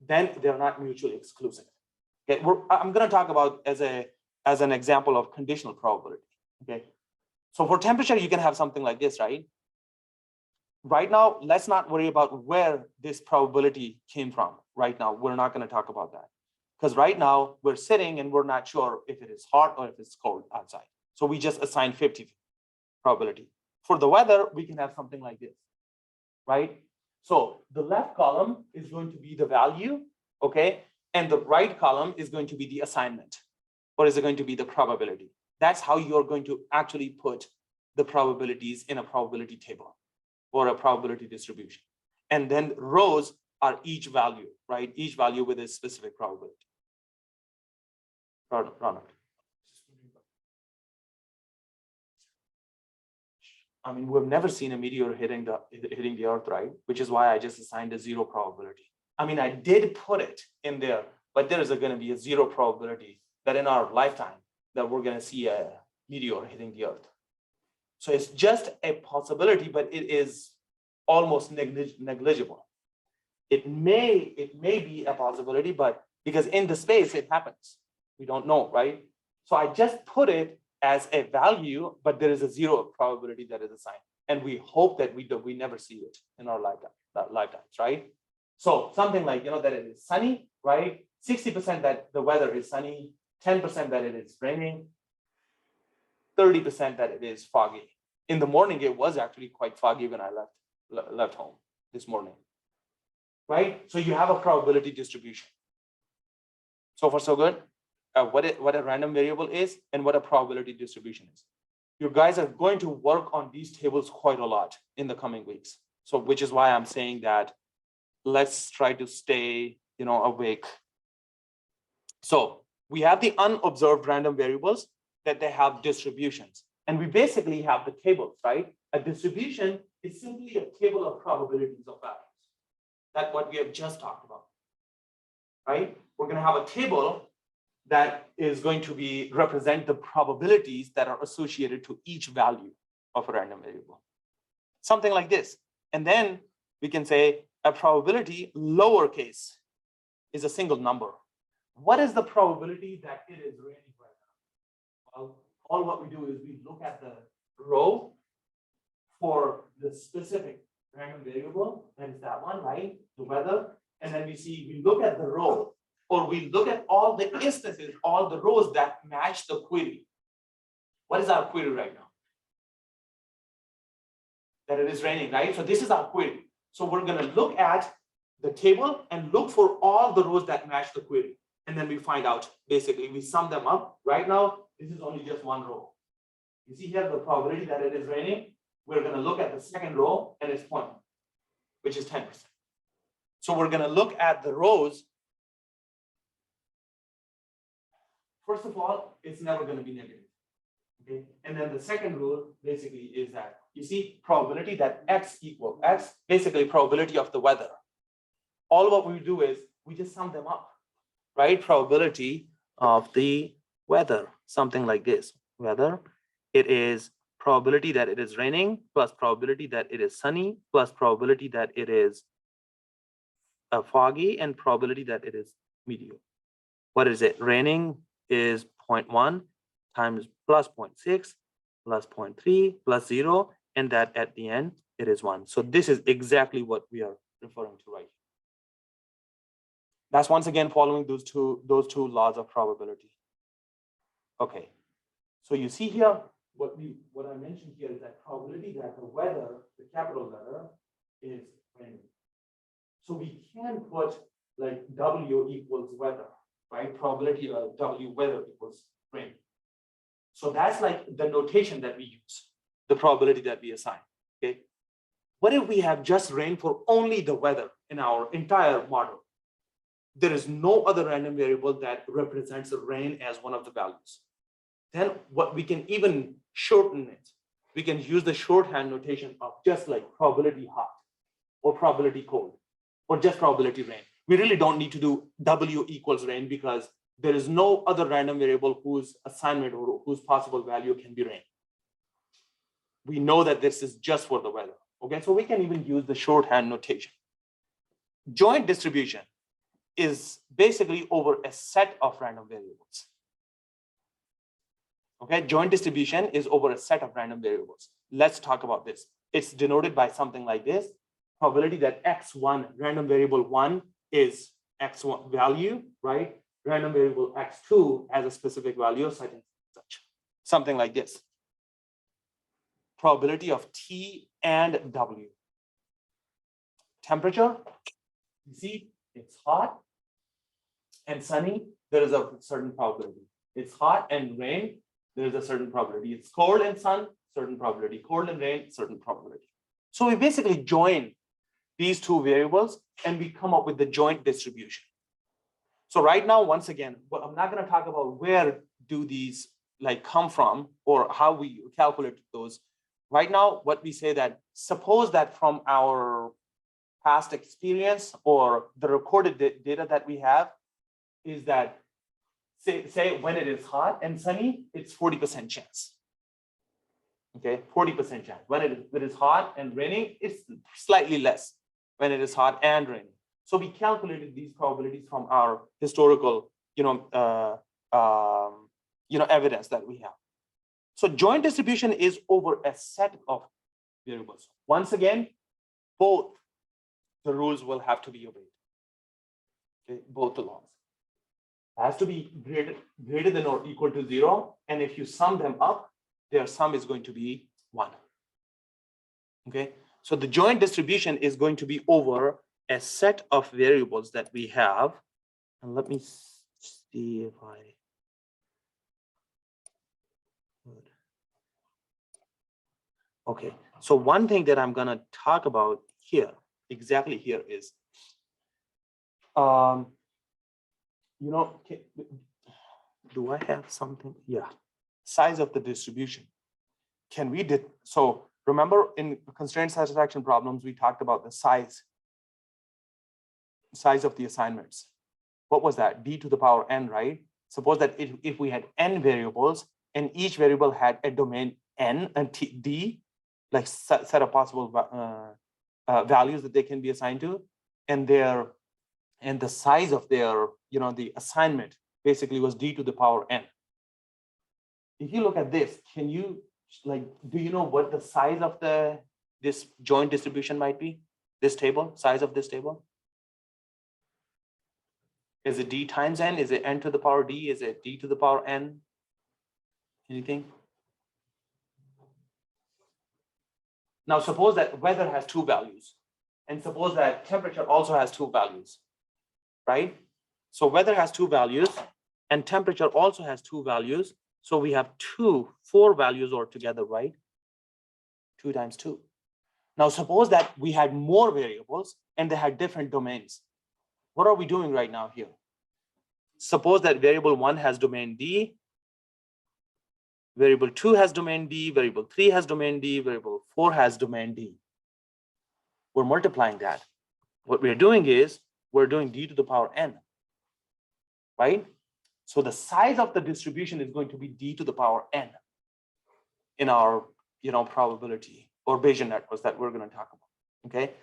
Then they're not mutually exclusive. Okay, I'm going to talk about as an example of conditional probability. Okay, so for temperature you can have something like this, right? Right now, let's not worry about where this probability came from. Right now, we're not going to talk about that. Because right now, we're sitting and we're not sure if it is hot or if it's cold outside. So we just assign 50 probability. For the weather, we can have something like this, right? So the left column is going to be the value, okay? And the right column is going to be the assignment, or is it going to be the probability? That's how you're going to actually put the probabilities in a probability table or a probability distribution. And then rows are each value, right? Each value with a specific probability. Ronald. I mean, we've never seen a meteor hitting the earth, right? Which is why I just assigned a 0 probability. I mean, I did put it in there, but there is going to be a 0 probability that in our lifetime that we're going to see a meteor hitting the earth. So it's just a possibility, but it is almost negligible. It may be a possibility, but because in the space it happens, we don't know, right? So I just put it as a value, but there is a 0 probability that is assigned, and we hope that we never see it in our lifetimes, right? So something like that it is sunny, right? 60% that the weather is sunny, 10% that it is raining, 30% that it is foggy. In the morning, it was actually quite foggy when I left home this morning, right? So you have a probability distribution. So far, so good. What a random variable is and what a probability distribution is. You guys are going to work on these tables quite a lot in the coming weeks. So which is why I'm saying that let's try to stay, awake. So we have the unobserved random variables that they have distributions. And we basically have the tables, right? A distribution is simply a table of probabilities of values. That's what we have just talked about, right? We're going to have a table that is going to be represent the probabilities that are associated to each value of a random variable. Something like this. And then we can say a probability lowercase is a single number. What is the probability that it is raining right now? Well, all what we do is we look at the row for the specific random variable, that is that one, right? The weather. And then we look at the row, or we look at all the instances, all the rows that match the query. What is our query right now? That it is raining, right? So this is our query. So we're going to look at the table and look for all the rows that match the query. And then we find out, basically, we sum them up. Right now, this is only just one row. You see here the probability that it is raining. We're going to look at the second row and its point, which is 10%. So we're going to look at the rows. First of all, it's never going to be negative. Okay. And then the second rule basically is that you see probability that x equal x, basically probability of the weather. All what we do is we just sum them up, right? Probability of the weather, something like this. Weather, it is probability that it is raining plus probability that it is sunny plus probability that it is foggy and probability that it is medium. What is it? Raining is 0.1 times plus 0.6 plus 0.3 plus 0, and that at the end it is 1. So this is exactly what we are referring to right here. That's once again following those two laws of probability. Okay, so you see here what I mentioned here is that probability that the weather, the capital letter, is raining. So we can put like W equals weather, right? Probability of W weather equals rain. So that's like the notation that we use, the probability that we assign. Okay. What if we have just rain for only the weather in our entire model? There is no other random variable that represents the rain as one of the values. Then what we can even shorten it. We can use the shorthand notation of just like probability hot or probability cold or just probability rain. We really don't need to do W equals rain because there is no other random variable whose assignment or whose possible value can be rain. We know that this is just for the weather. Okay, so we can even use the shorthand notation. Joint distribution is basically over a set of random variables. Okay, joint distribution is over a set of random variables. Let's talk about this. It's denoted by something like this. Probability that x1, random variable 1, is x1 value, right? Random variable x2 has a specific value of such and such. Something like this. Probability of T and W. Temperature, you see, it's hot and sunny, there is a certain probability. It's hot and rain, there is a certain probability. It's cold and sun, certain probability. Cold and rain, certain probability. So we basically join these two variables and we come up with the joint distribution. So right now, once again, but I'm not going to talk about where do these like come from or how we calculate those. Right now, what we say that suppose that from our past experience or the recorded data that we have is that say when it is hot and sunny, it's 40% chance. Okay, 40% chance. When it is hot and raining, it's slightly less when it is hot and raining. So we calculated these probabilities from our historical, evidence that we have. So joint distribution is over a set of variables. Once again, both the rules will have to be obeyed. Okay, both the laws. It has to be greater than or equal to 0. And if you sum them up, their sum is going to be 1. Okay, so the joint distribution is going to be over a set of variables that we have. And let me see if I could. Okay, so one thing that I'm going to talk about here, exactly here is, do I have something? Yeah, size of the distribution. Can we so remember in constraint satisfaction problems, we talked about the size of the assignments. What was that? D to the power n, right? Suppose that if we had n variables and each variable had a domain n and d, like set of possible values that they can be assigned to, and the size of their, the assignment basically was d to the power n. If you look at this, can you, do you know what the size of this joint distribution might be? This table, size of this table? Is it d times n? Is it n to the power d? Is it d to the power n? Anything? Now suppose that weather has two values, and suppose that temperature also has two values, right? So weather has two values and temperature also has two values. So we have four values altogether, right? 2 times 2. Now suppose that we had more variables and they had different domains. What are we doing right now here? Suppose that variable 1 has domain D, variable 2 has domain D, variable 3 has domain D, variable 4 has domain D. We're multiplying that. What we're doing is we're doing d to the power n, right? So the size of the distribution is going to be d to the power n in our, probability or Bayesian networks that we're going to talk about, okay?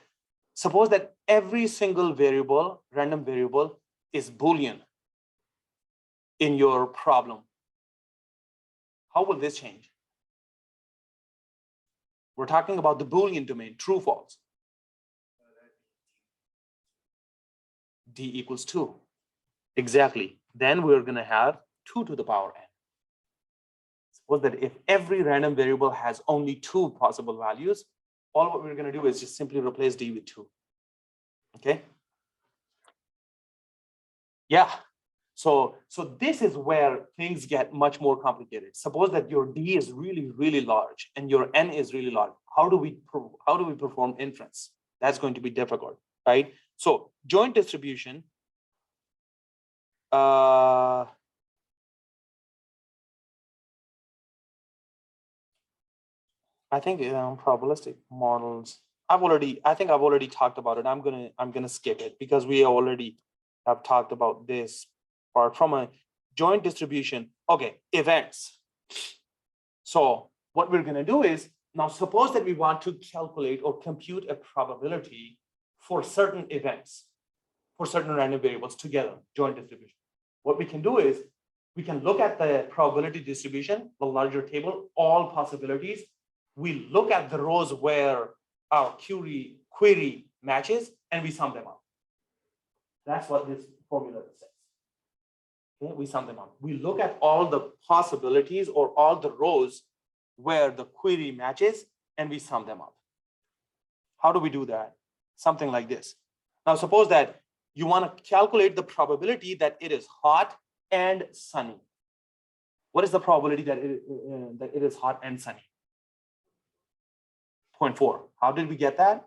Suppose that every single variable, random variable, is Boolean in your problem. How will this change? We're talking about the Boolean domain, true, false. D equals 2. Exactly. Then we're going to have 2 to the power n. Suppose that if every random variable has only 2 possible values, all what we're going to do is just simply replace d with 2. Okay? Yeah. So this is where things get much more complicated. Suppose that your d is really, really large and your n is really large. How do we perform inference? That's going to be difficult, right? So joint distribution. I think probabilistic models. I think I've already talked about it. I'm gonna skip it because we already have talked about this part from a joint distribution. Okay, events. So what we're gonna do is, now suppose that we want to calculate or compute a probability for certain events, for certain random variables together, joint distribution. What we can do is we can look at the probability distribution, the larger table, all possibilities. We look at the rows where our query matches and we sum them up. That's what this formula says. Okay, we sum them up. We look at all the possibilities or all the rows where the query matches and we sum them up. How do we do that? Something like this. Now suppose that you want to calculate the probability that it is hot and sunny. What is the probability that it is hot and sunny? 0.4. How did we get that?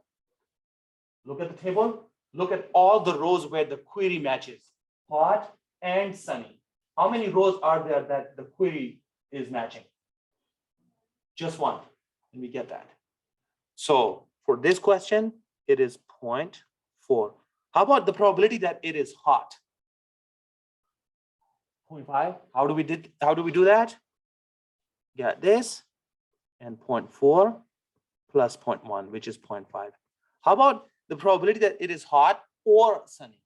Look at the table. Look at all the rows where the query matches, hot and sunny. How many rows are there that the query is matching? Just one, and we get that. So for this question, it is 0.4. How about the probability that it is hot? 0.5. How do we do that? Get this, and 0.4 plus 0.1, which is 0.5. How about the probability that it is hot or sunny?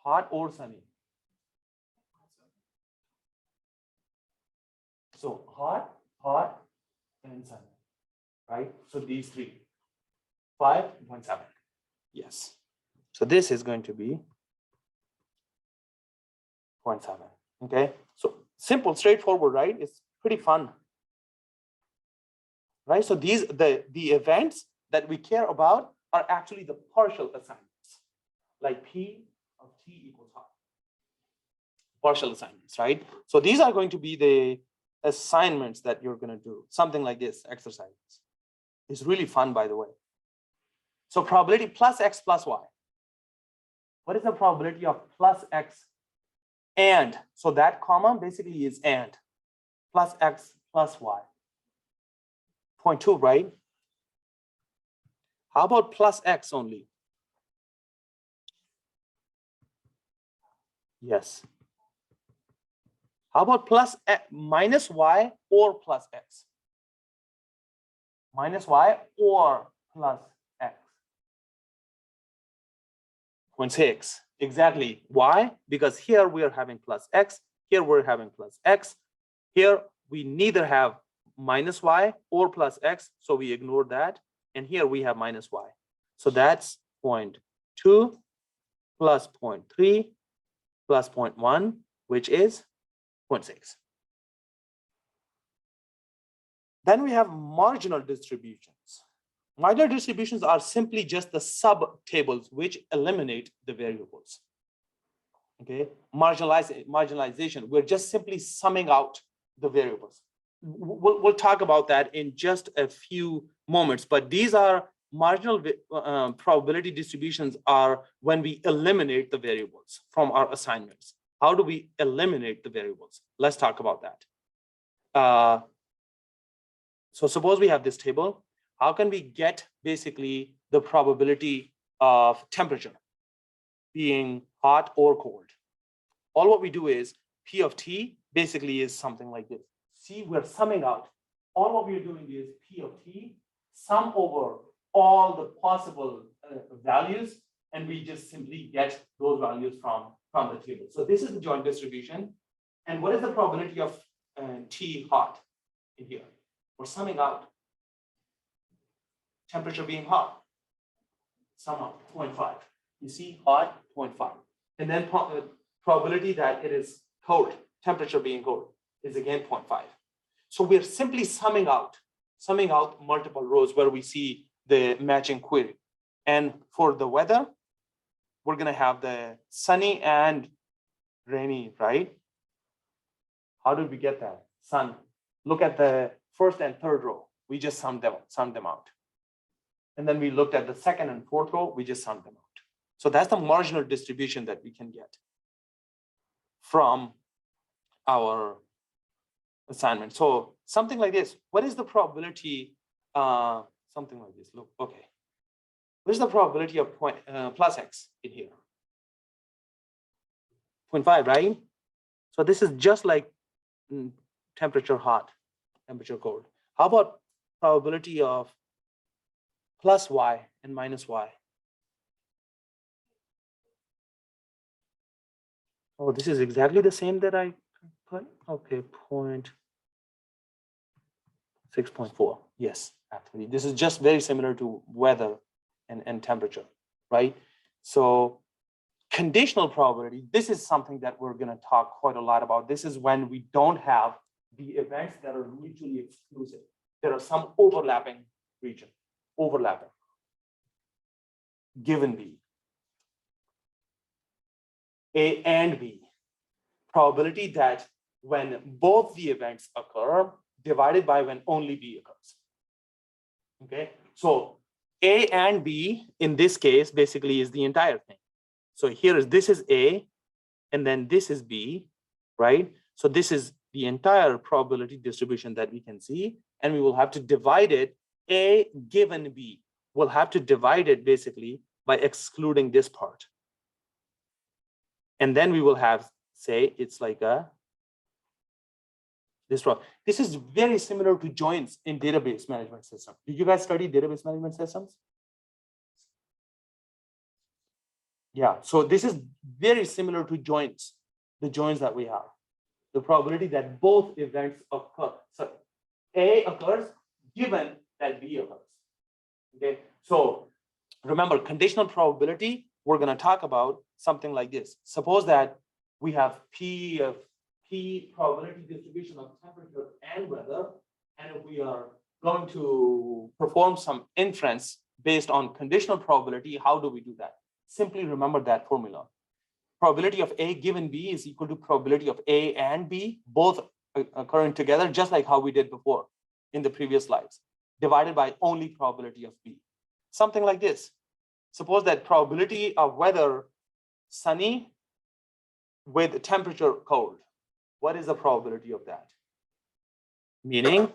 Hot or sunny? So hot, and sunny, right? So these three. 5.7. Yes. So this is going to be 0.7. Okay. So simple, straightforward, right? It's pretty fun. Right? So the events that we care about are actually the partial assignments, like P of T equals hot. Partial assignments, right? So these are going to be the assignments that you're going to do, something like this, exercises. It's really fun, by the way. So probability plus x plus y. What is the probability of plus x and? So that comma basically is and. Plus x plus y. 0.2, right? How about plus x only? Yes. How about minus y or plus x? Minus y or plus x? 0.6. Exactly. Why? Because here we are having plus x. Here we're having plus x. Here we neither have minus y or plus x, so we ignore that. And here we have minus y. So that's 0.2 plus 0.3 plus 0.1, which is 0.6. Then we have marginal distributions. Marginal distributions are simply just the sub-tables which eliminate the variables. Okay, marginalization, we're just simply summing out the variables. We'll talk about that in just a few moments, but these are marginal probability distributions are when we eliminate the variables from our assignments. How do we eliminate the variables? Let's talk about that. So suppose we have this table. How can we get basically the probability of temperature being hot or cold? All what we do is P of T basically is something like this. See, we're summing out. All what we're doing is P of T, sum over all the possible values, and we just simply get those values from the table. So this is the joint distribution. And what is the probability of T hot in here? We're summing out temperature being hot. Sum up 0.5. You see, hot 0.5. And then probability that it is cold, temperature being cold, is again 0.5. So we're simply summing out multiple rows where we see the matching query. And for the weather, we're going to have the sunny and rainy, right? How did we get that? Sun. Look at the first and third row. We just summed them out. And then we looked at the second and fourth row. We just summed them out. So that's the marginal distribution that we can get from our assignment. So something like this. What is the probability? Something like this. Look, okay. What is the probability of plus x in here? 0.5, right? So this is just like temperature hot, temperature cold. How about probability of plus y and minus y? Oh, this is exactly the same that I put. Okay, 6.4. Yes, actually, this is just very similar to weather and temperature, right? So conditional probability, this is something that we're going to talk quite a lot about. This is when we don't have the events that are mutually exclusive. There are some overlapping region, given B. A and B. Probability that when both the events occur, divided by when only B occurs. Okay, so A and B in this case basically is the entire thing. So this is A, and then this is B, right? So this is the entire probability distribution that we can see, and we will have to divide it. A given B, we'll have to divide it basically by excluding this part. And then we will have, say, it's like this row. This is very similar to joins in database management system. Did you guys study database management systems? Yeah, so this is very similar to joins, the joins that we have. The probability that both events occur. So A occurs given that B occurs. Okay, so remember, conditional probability, we're going to talk about something like this. Suppose that we have P probability distribution of temperature and weather, and if we are going to perform some inference based on conditional probability, how do we do that? Simply remember that formula. Probability of A given B is equal to probability of A and B, both occurring together, just like how we did before in the previous slides, divided by only probability of B. Something like this. Suppose that probability of weather sunny with temperature cold. What is the probability of that? Meaning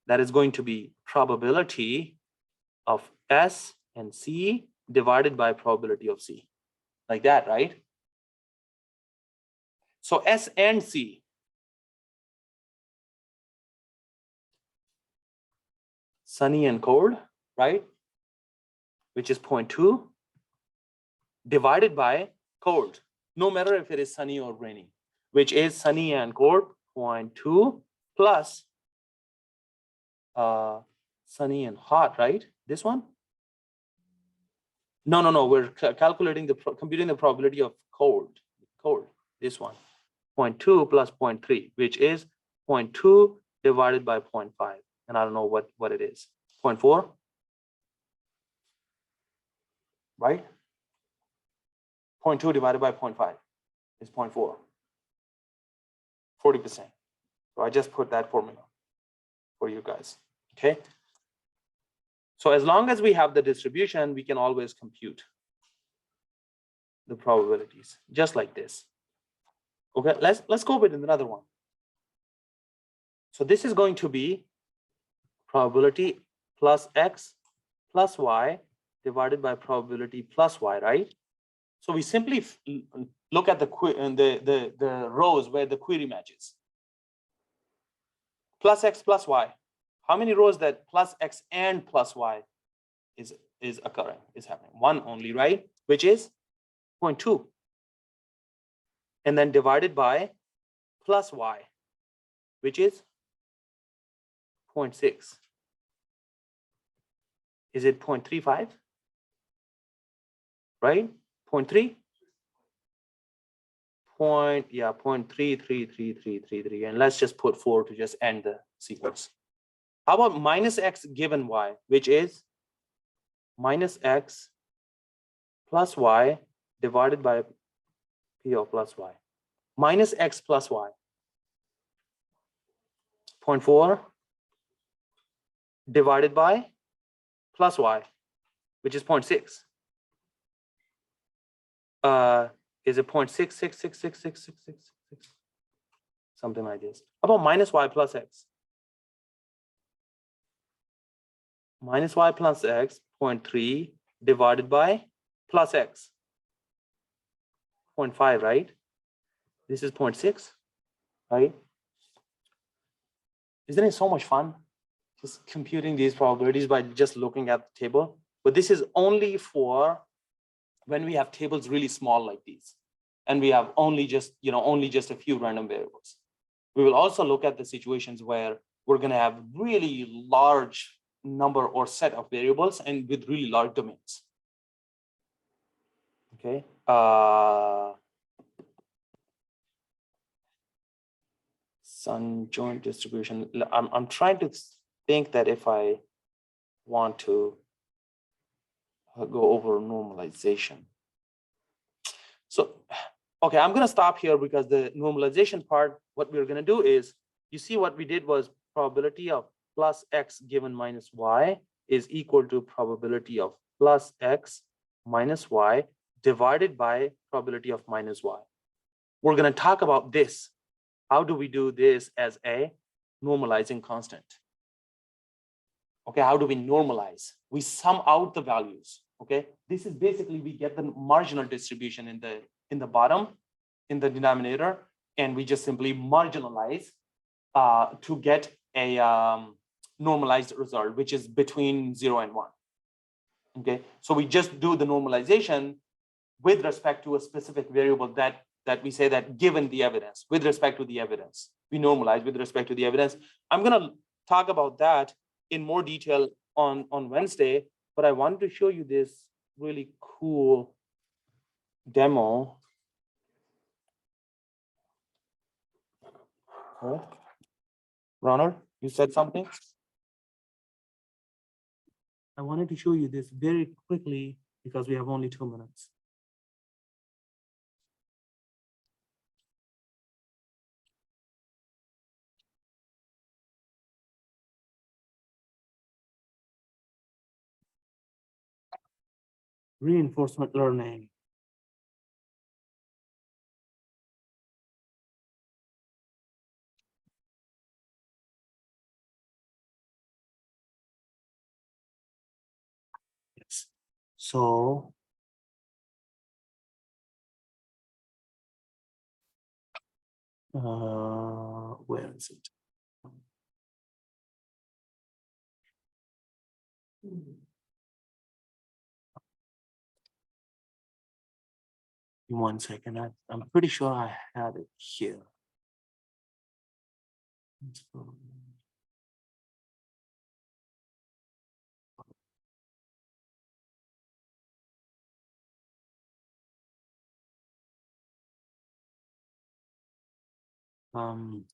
that is going to be probability of S and C divided by probability of C. Like that, right? So S and C. Sunny and cold, right? Which is 0.2 divided by cold, no matter if it is sunny or rainy, which is sunny and cold 0.2 plus sunny and hot, right? This one? No, we're calculating computing the probability of cold, this one. 0.2 plus 0.3, which is 0.2 divided by 0.5. And I don't know what it is. 0.4, right? 0.2 divided by 0.5 is 0.4. 40%. So I just put that formula for you guys, okay? So as long as we have the distribution, we can always compute the probabilities, just like this. Okay, let's go with another one. So this is going to be probability plus X plus Y divided by probability plus Y, right? So we simply look at the rows where the query matches. Plus X plus Y. How many rows that plus X and plus Y is occurring, is happening? One only, right? Which is 0.2. And then divided by plus Y, which is 0.6. Is it 0.35? Right? 0.3? 0.33333, and let's just put 4 to just end the sequence. How about minus X given Y, which is minus X plus Y divided by P of plus Y. Minus X plus Y. 0.4 divided by plus Y, which is 0.6. Is it 0.6666666? Something like this. How about minus Y plus X? Minus Y plus X, 0.3 divided by plus X. 0.5, right? This is 0.6, right? Isn't it so much fun? Just computing these probabilities by just looking at the table. But this is only for when we have tables really small like these, and we have only just a few random variables. We will also look at the situations where we're going to have really large number or set of variables and with really large domains. Okay. Sun joint distribution. I'm trying to think that if I want to go over normalization. So, okay, I'm going to stop here because the normalization part, what we're going to do is, you see what we did was probability of plus X given minus Y is equal to probability of plus X minus Y divided by probability of minus Y. We're going to talk about this. How do we do this as a normalizing constant? Okay, how do we normalize? We sum out the values. Okay, this is basically we get the marginal distribution in the bottom, in the denominator, and we just simply marginalize to get a normalized result, which is between 0 and 1. Okay, so we just do the normalization with respect to a specific variable that we say that given the evidence, with respect to the evidence, we normalize with respect to the evidence. I'm going to talk about that in more detail on Wednesday, but I wanted to show you this really cool demo. Okay. Ronald, you said something? I wanted to show you this very quickly because we have only 2 minutes. Reinforcement learning. Yes. So Where is it? One second, I'm pretty sure I had it here. Um,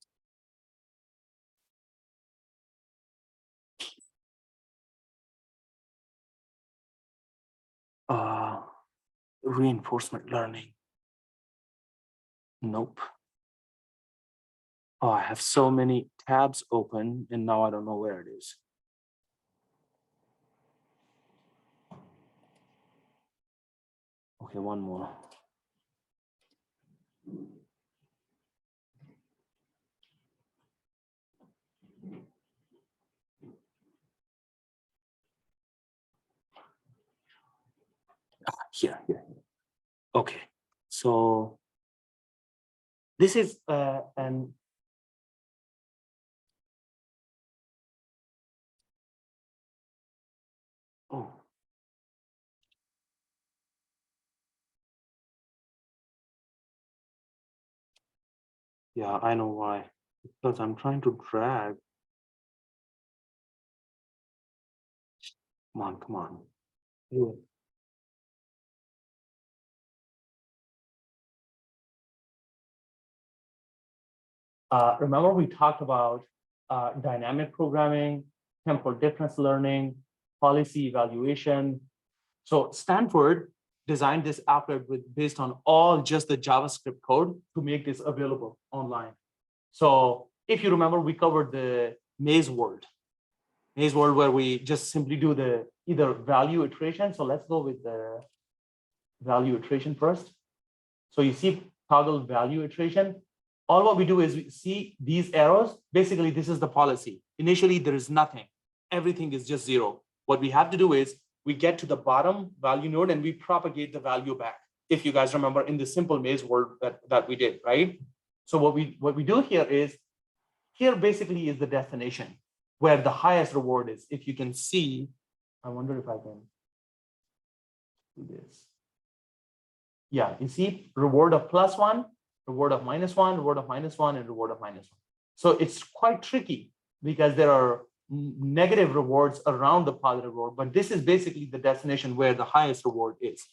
Reinforcement learning. Nope. Oh, I have so many tabs open and now I don't know where it is. Okay, one more. Here. Okay, so this is an oh. Yeah, I know why. Because I'm trying to drag. Come on. Yeah. Remember we talked about dynamic programming, temporal difference learning, policy evaluation. So Stanford designed this applet based on all just the JavaScript code to make this available online. So if you remember, we covered the maze world where we just simply do the either value iteration. So let's go with the value iteration first. So you see toggle value iteration. All what we do is we see these arrows. Basically, this is the policy. Initially, there is nothing. Everything is just 0. What we have to do is we get to the bottom value node and we propagate the value back. If you guys remember in the simple maze world that we did, right? So what we do here is, here basically is the destination where the highest reward is. If you can see, I wonder if I can do this. Yeah, you see reward of +1, reward of -1, reward of -1, and reward of -1. So it's quite tricky because there are negative rewards around the positive reward, but this is basically the destination where the highest reward is.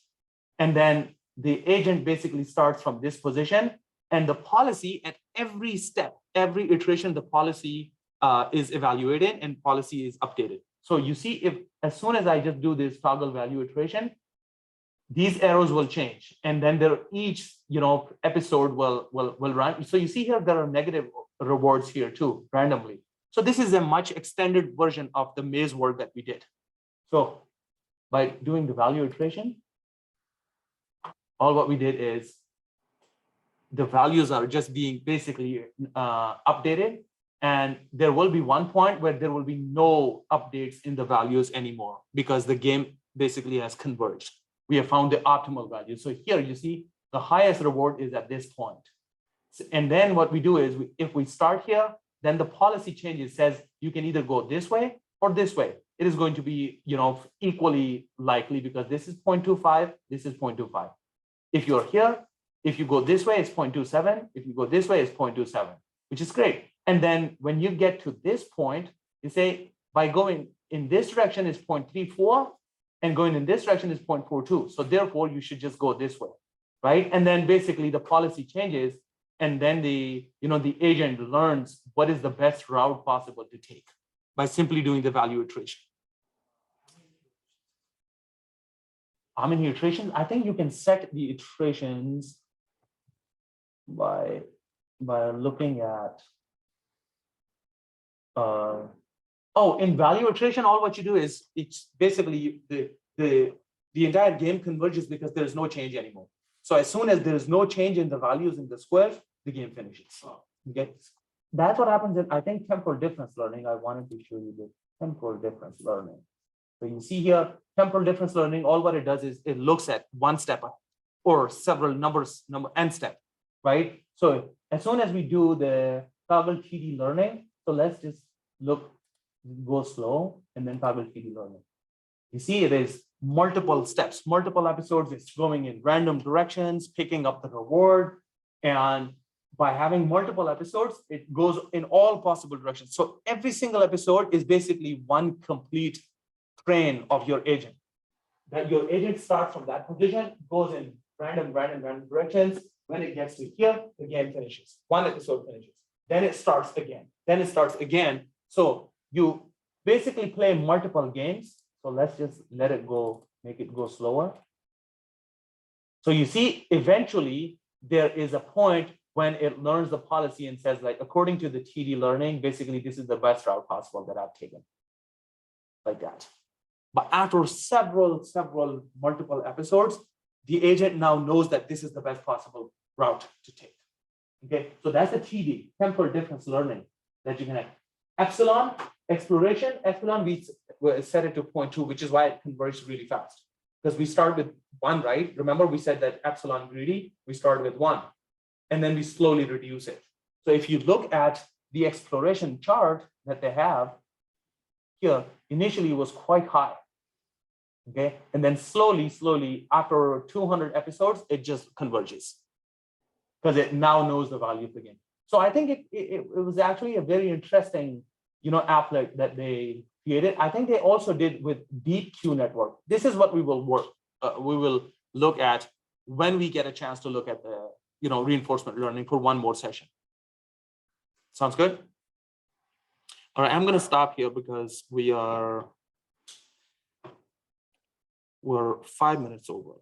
And then the agent basically starts from this position, and the policy at every step, every iteration, the policy is evaluated and policy is updated. So you see, if as soon as I just do this toggle value iteration, these arrows will change, and then there each episode will run. So you see here there are negative rewards here too, randomly. So this is a much extended version of the maze work that we did. So by doing the value iteration, all what we did is the values are just being basically updated, and there will be one point where there will be no updates in the values anymore because the game basically has converged. We have found the optimal value. So here you see the highest reward is at this point. And then what we do is if we start here, then the policy changes, says you can either go this way or this way. It is going to be equally likely because this is 0.25, this is 0.25. If you're here, if you go this way, it's 0.27. If you go this way, it's 0.27, which is great. And then when you get to this point, you say by going in this direction is 0.34 and going in this direction is 0.42. So therefore you should just go this way, right? And then basically the policy changes, and then the agent learns what is the best route possible to take by simply doing the value iteration. How many iterations? I think you can set the iterations by looking at in value iteration, all what you do is it's basically the entire game converges because there is no change anymore. So as soon as there is no change in the values in the squares, the game finishes. Okay, that's what happens in, I think, temporal difference learning. I wanted to show you the temporal difference learning. So you see here, temporal difference learning, all what it does is it looks at one step or several n step. right? So as soon as we do the toggle TD learning, so let's just look, go slow and then toggle TD learning. You see, it is multiple steps, multiple episodes. It's going in random directions, picking up the reward. And by having multiple episodes, it goes in all possible directions. So every single episode is basically one complete train of your agent. That your agent starts from that position, goes in random directions. When it gets to here, the game finishes. One episode finishes. Then it starts again. Then it starts again. So you basically play multiple games. So let's just let it go, make it go slower. So you see, eventually there is a point when it learns the policy and says, like, according to the TD learning, basically this is the best route possible that I've taken. Like that. But after several multiple episodes, the agent now knows that this is the best possible route to take. Okay, so that's the TD, temporal difference learning that you can have. Epsilon, exploration, epsilon, we set it to 0.2, which is why it converges really fast. Because we start with 1, right? Remember, we said that epsilon greedy, we start with 1, and then we slowly reduce it. So if you look at the exploration chart that they have here, initially it was quite high. Okay, and then slowly, after 200 episodes, it just converges because it now knows the value of the game. So I think it was actually a very interesting, applet that they created. I think they also did with Deep Q network. This is what we will look at when we get a chance to look at the, reinforcement learning for one more session. Sounds good? All right, I'm going to stop here because we're 5 minutes over.